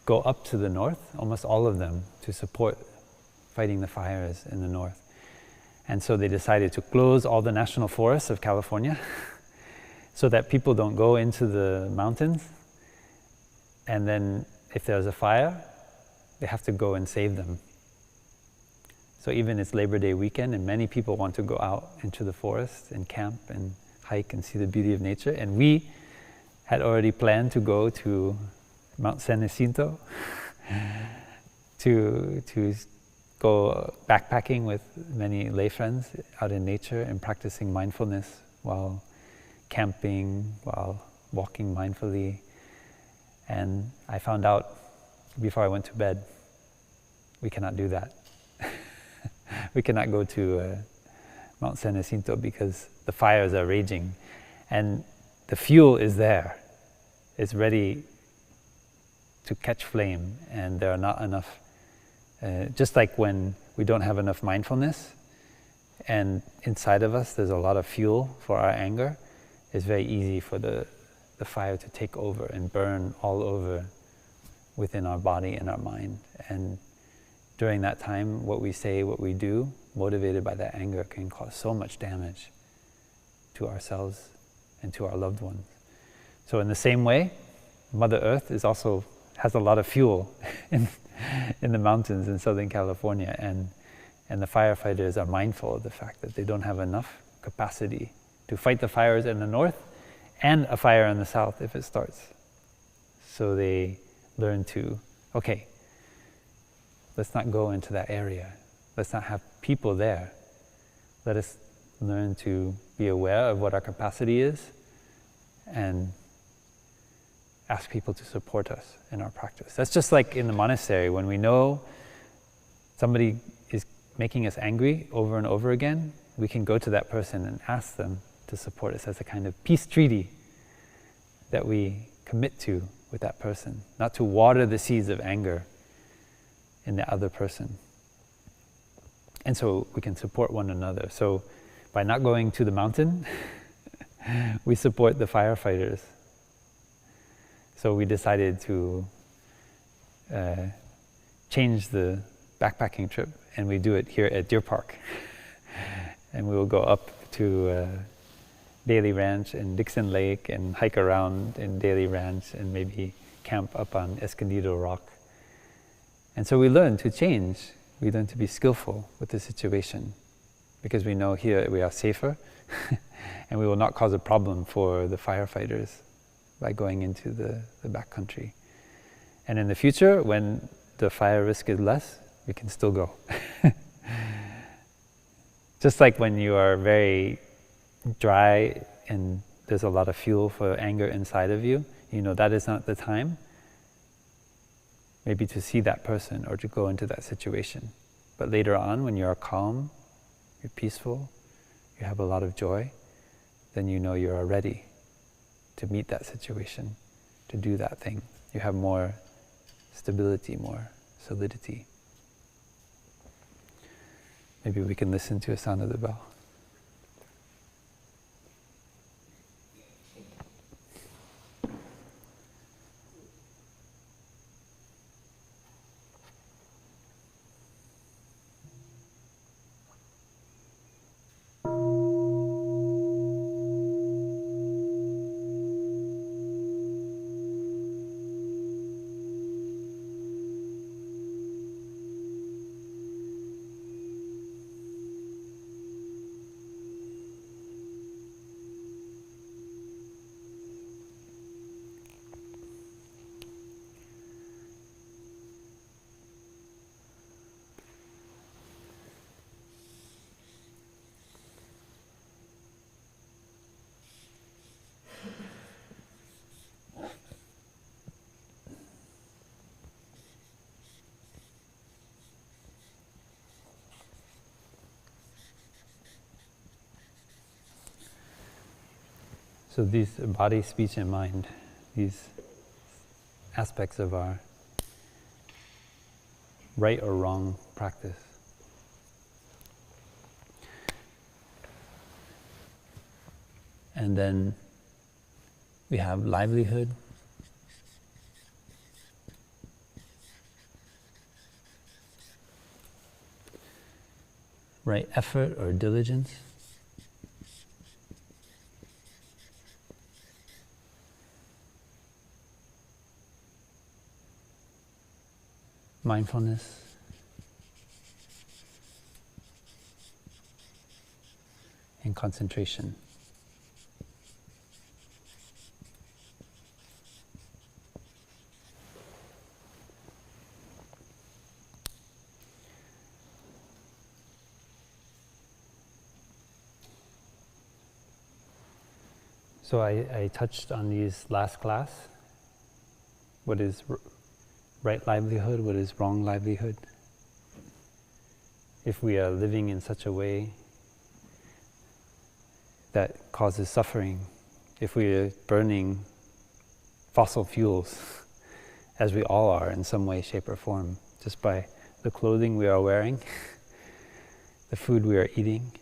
go up to the north, almost all of them, to support fighting the fires in the north. And so they decided to close all the national forests of California so that people don't go into the mountains. And then if there's a fire, they have to go and save them. So even it's Labor Day weekend and many people want to go out into the forest and camp and hike and see the beauty of nature. And we had already planned to go to Mount San Jacinto to go backpacking with many lay friends out in nature and practicing mindfulness while camping, while walking mindfully. And I found out before I went to bed, we cannot do that. We cannot go to Mount San Jacinto because the fires are raging and the fuel is there. It's ready to catch flame, and there are not enough. Just like when we don't have enough mindfulness and inside of us there's a lot of fuel for our anger, it's very easy for the fire to take over and burn all over within our body and our mind. And during that time, what we say, what we do, motivated by that anger, can cause so much damage to ourselves and to our loved ones. So in the same way, Mother Earth has a lot of fuel in the mountains in Southern California, and the firefighters are mindful of the fact that they don't have enough capacity to fight the fires in the north and a fire in the south if it starts. So they learn to, okay, let's not go into that area. Let's not have people there. Let us learn to be aware of what our capacity is and ask people to support us in our practice. That's just like in the monastery, when we know somebody is making us angry over and over again, we can go to that person and ask them to support us as a kind of peace treaty that we commit to with that person, not to water the seeds of anger in the other person. And so we can support one another. So by not going to the mountain, we support the firefighters. So we decided to change the backpacking trip, and we do it here at Deer Park. And we will go up to Daly Ranch and Dixon Lake and hike around in Daly Ranch and maybe camp up on Escondido Rock. And so we learn to change. We learn to be skillful with the situation because we know here we are safer and we will not cause a problem for the firefighters by going into the backcountry. And in the future, when the fire risk is less, we can still go. Just like when you are very dry and there's a lot of fuel for anger inside of you, you know that is not the time maybe to see that person or to go into that situation. But later on, when you are calm, you're peaceful, you have a lot of joy, then you know you are ready to meet that situation, to do that thing. You have more stability, more solidity. Maybe we can listen to a sound of the bell. So these body, speech, and mind, these aspects of our right or wrong practice. And then we have livelihood, right effort or diligence, mindfulness, and concentration. So I touched on these last class. What is right livelihood? What is wrong livelihood? If we are living in such a way that causes suffering, if we are burning fossil fuels, as we all are in some way, shape, or form, just by the clothing we are wearing, the food we are eating,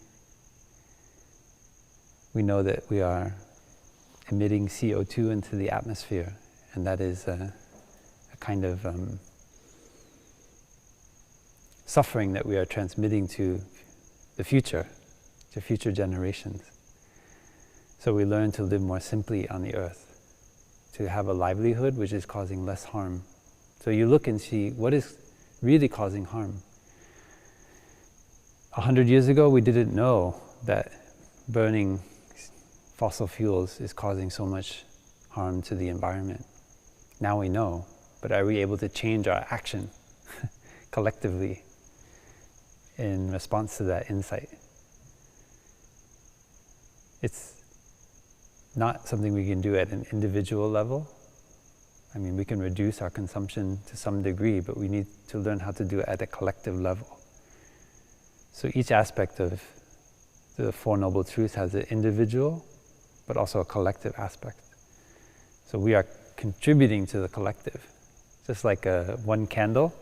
we know that we are emitting CO2 into the atmosphere, and that is a kind of suffering that we are transmitting to the future, to future generations. So we learn to live more simply on the earth, to have a livelihood which is causing less harm. So you look and see what is really causing harm. 100 years ago, we didn't know that burning fossil fuels is causing so much harm to the environment. Now we know, but are we able to change our action collectively in response to that insight? It's not something we can do at an individual level. I mean, we can reduce our consumption to some degree, but we need to learn how to do it at a collective level. So each aspect of the Four Noble Truths has an individual, but also a collective aspect. So we are contributing to the collective. Just like one candle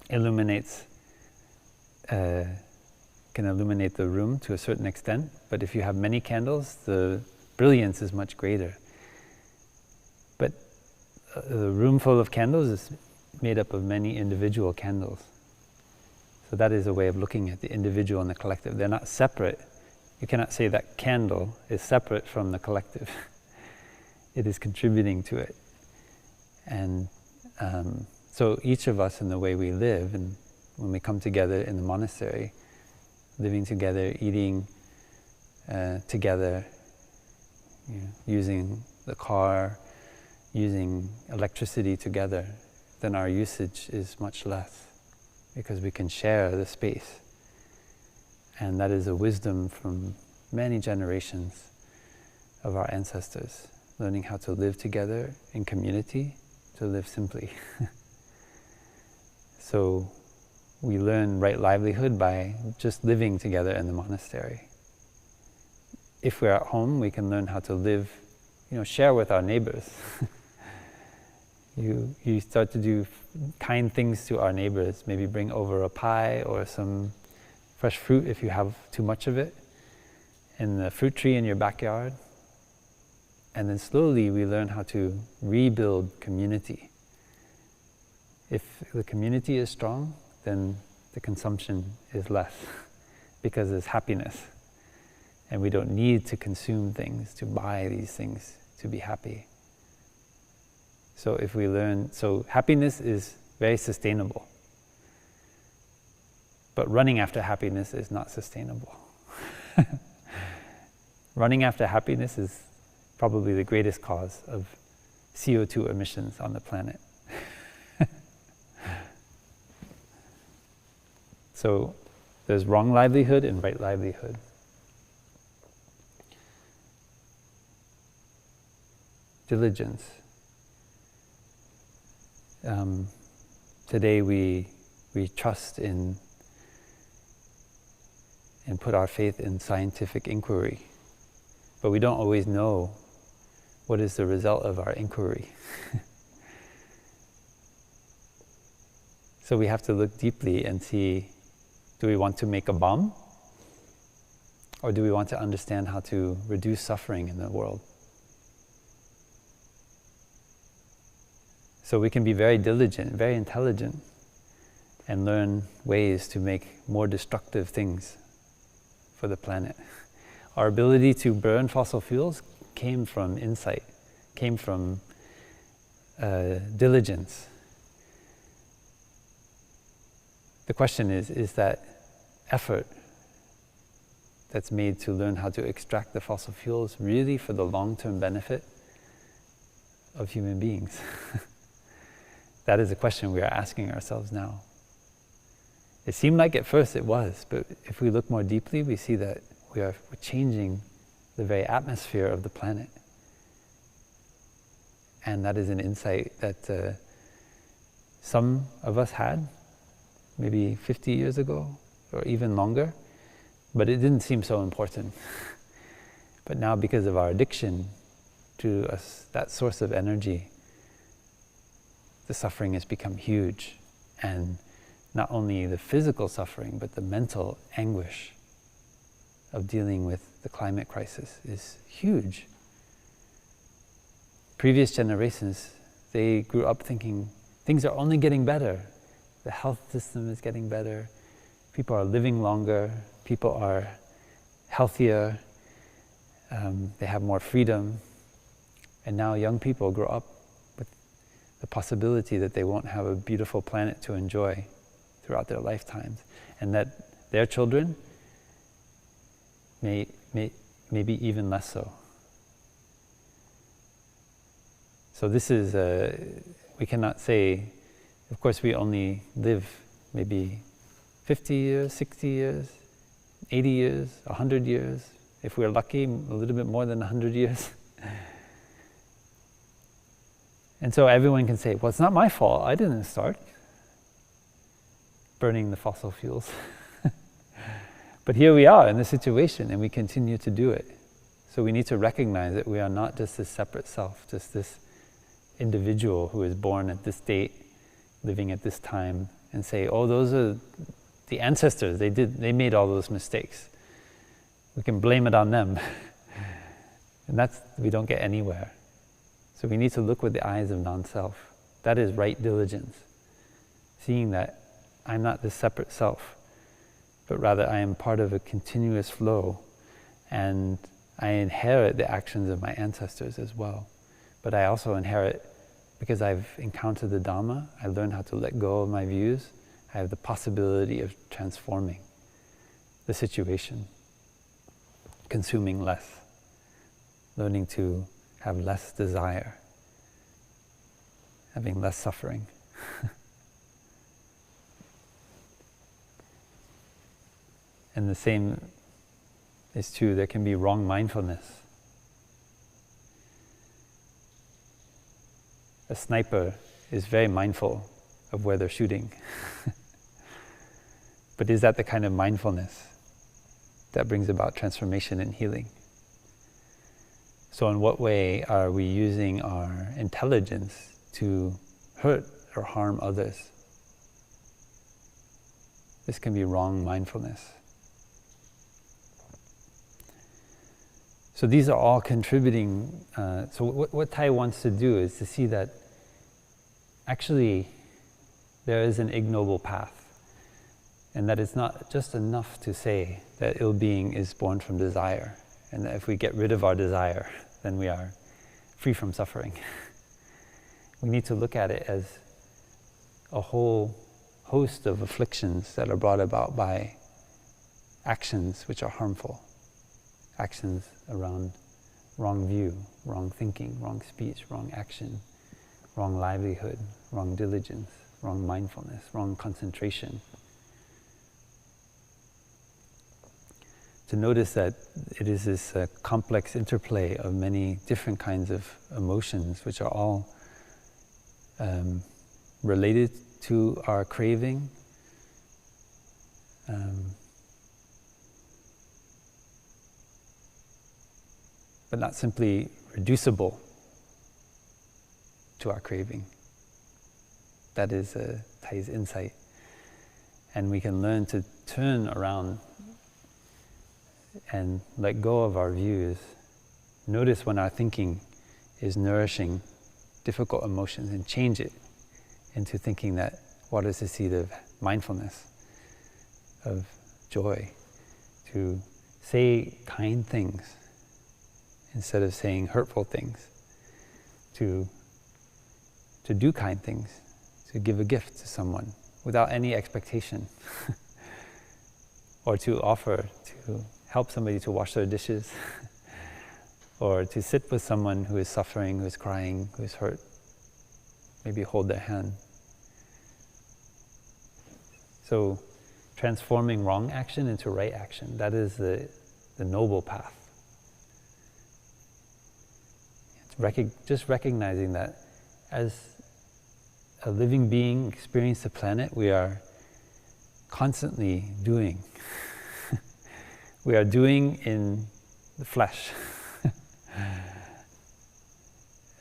illuminates, can illuminate the room to a certain extent, but if you have many candles, the brilliance is much greater. But the room full of candles is made up of many individual candles. So that is a way of looking at the individual and the collective. They're not separate. You cannot say that candle is separate from the collective. It is contributing to it. And so each of us in the way we live, and when we come together in the monastery, living together, eating together, using the car, using electricity together, then our usage is much less because we can share the space. And that is a wisdom from many generations of our ancestors, learning how to live together in community, to live simply. So we learn right livelihood by just living together in the monastery. If we're at home, we can learn how to live, share with our neighbors. You start to do kind things to our neighbors, maybe bring over a pie or some fresh fruit if you have too much of it, in the fruit tree in your backyard. And then slowly we learn how to rebuild community. If the community is strong, then the consumption is less because there's happiness. And we don't need to consume things, to buy these things, to be happy. So if we learn, so happiness is very sustainable. But running after happiness is not sustainable. Running after happiness is probably the greatest cause of CO2 emissions on the planet. So there's wrong livelihood and right livelihood. Diligence. Today we trust in and put our faith in scientific inquiry. but we don't always know what is the result of our inquiry. So we have to look deeply and see, do we want to make a bomb? Or do we want to understand how to reduce suffering in the world? So we can be very diligent, very intelligent, and learn ways to make more destructive things for the planet. Our ability to burn fossil fuels came from insight, came from diligence. The question is that effort that's made to learn how to extract the fossil fuels really for the long-term benefit of human beings? That is a question we are asking ourselves now. It seemed like at first it was, but if we look more deeply, we see that we're changing the very atmosphere of the planet. And that is an insight that some of us had, maybe 50 years ago, or even longer, but it didn't seem so important. But now, because of our addiction to that source of energy, the suffering has become huge. And not only the physical suffering, but the mental anguish of dealing with the climate crisis is huge. Previous generations, they grew up thinking things are only getting better. The health system is getting better. People are living longer. People are healthier. They have more freedom. And now young people grow up with the possibility that they won't have a beautiful planet to enjoy throughout their lifetimes, and that their children maybe even less so. So this is, we cannot say, of course we only live maybe 50 years, 60 years, 80 years, 100 years, if we're lucky, a little bit more than 100 years. And so everyone can say, well, it's not my fault, I didn't start burning the fossil fuels. But here we are in the situation, and we continue to do it. So we need to recognize that we are not just this separate self, just this individual who is born at this date, living at this time, and say, oh, those are the ancestors, they made all those mistakes. We can blame it on them. And we don't get anywhere. So we need to look with the eyes of non-self. That is right diligence. Seeing that I'm not this separate self, but rather I am part of a continuous flow, and I inherit the actions of my ancestors as well. But I also inherit, because I've encountered the Dhamma, I learned how to let go of my views, I have the possibility of transforming the situation, consuming less, learning to have less desire, having less suffering. And the same is true, there can be wrong mindfulness. A sniper is very mindful of where they're shooting. But is that the kind of mindfulness that brings about transformation and healing? So in what way are we using our intelligence to hurt or harm others? This can be wrong mindfulness. So these are all contributing. So what Thai wants to do is to see that actually there is an ignoble path, and that it's not just enough to say that ill being is born from desire, and that if we get rid of our desire, then we are free from suffering. We need to look at it as a whole host of afflictions that are brought about by actions which are harmful. Actions around wrong view, wrong thinking, wrong speech, wrong action, wrong livelihood, wrong diligence, wrong mindfulness, wrong concentration. To notice that it is this complex interplay of many different kinds of emotions which are all related to our craving, but not simply reducible to our craving. That is Thay's insight. And we can learn to turn around and let go of our views. Notice when our thinking is nourishing difficult emotions and change it into thinking that waters the seed of mindfulness, of joy, to say kind things instead of saying hurtful things, to do kind things, to give a gift to someone without any expectation, or to offer to help somebody to wash their dishes, or to sit with someone who is suffering, who is crying, who is hurt, maybe hold their hand. So transforming wrong action into right action, that is the noble path. Just recognizing that as a living being experiencing the planet, we are constantly doing. We are doing in the flesh.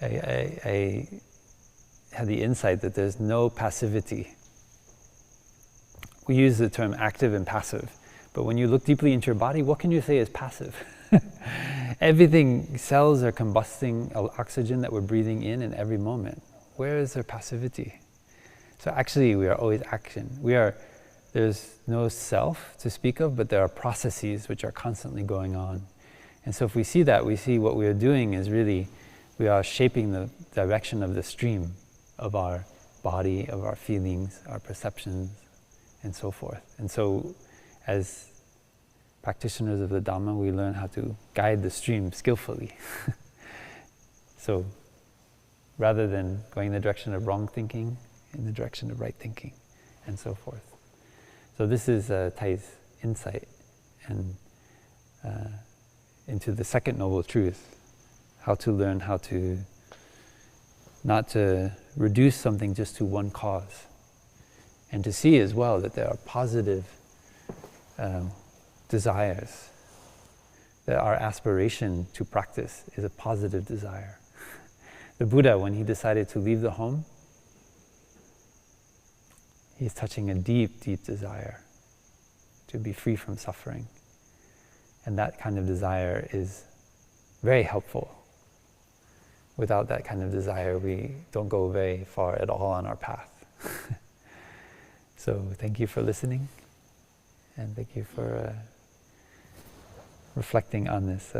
I had the insight that there's no passivity. We use the term active and passive, but when you look deeply into your body, what can you say is passive? Everything, cells are combusting oxygen that we're breathing in every moment. Where is there passivity? So actually we are always action. There's no self to speak of, but there are processes which are constantly going on. And so if we see that, we see what we are doing is really, we are shaping the direction of the stream of our body, of our feelings, our perceptions, and so forth. And so as practitioners of the Dhamma, we learn how to guide the stream skillfully. So rather than going in the direction of wrong thinking, in the direction of right thinking, and so forth. So this is Thay's insight and into the second noble truth, how to learn how to not to reduce something just to one cause, and to see as well that there are positive desires, that our aspiration to practice is a positive desire. The Buddha, when he decided to leave the home, he's touching a deep, deep desire to be free from suffering. And that kind of desire is very helpful. Without that kind of desire, we don't go very far at all on our path. So thank you for listening, and thank you for reflecting on this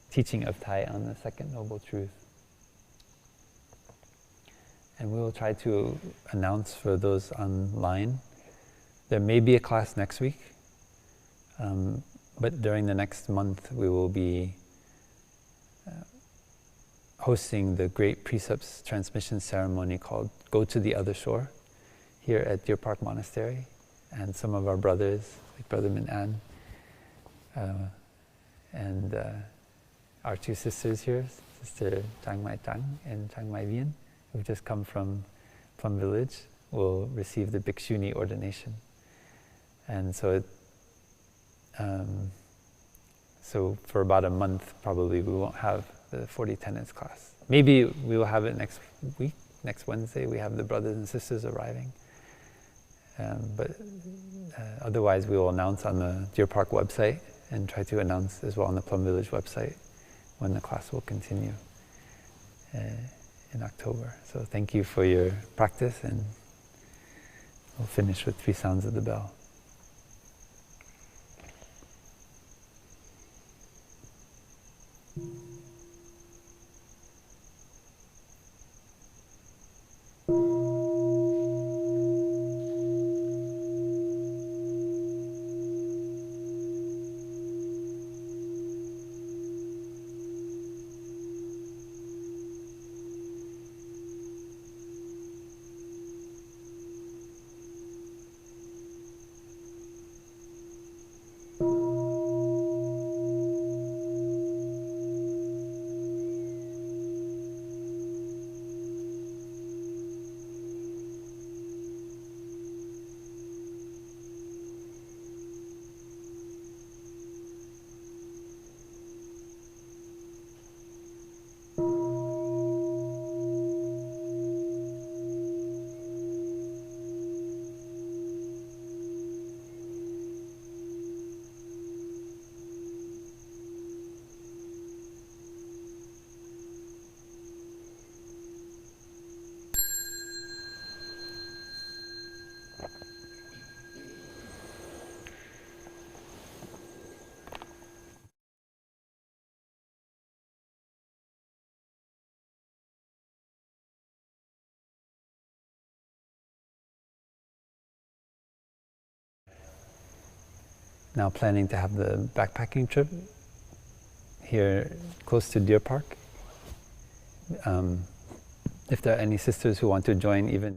teaching of Thay on the second noble truth. And we will try to announce for those online. There may be a class next week, but during the next month we will be hosting the great precepts transmission ceremony called Go to the Other Shore here at Deer Park Monastery. And some of our brothers, like Brother Min An, and our two sisters here, Sister Chang Mai Tang and Chang Mai Vien, who've just come from Plum Village, will receive the Bhikshuni ordination. And so so for about a month probably we won't have the 40 Tenets class. Maybe we will have it next week, next Wednesday. We have the brothers and sisters arriving. But otherwise we will announce on the Deer Park website and try to announce as well on the Plum Village website when the class will continue in October. So thank you for your practice, and we'll finish with 3 sounds of the bell. now planning to have the backpacking trip here close to Deer Park. If there are any sisters who want to join even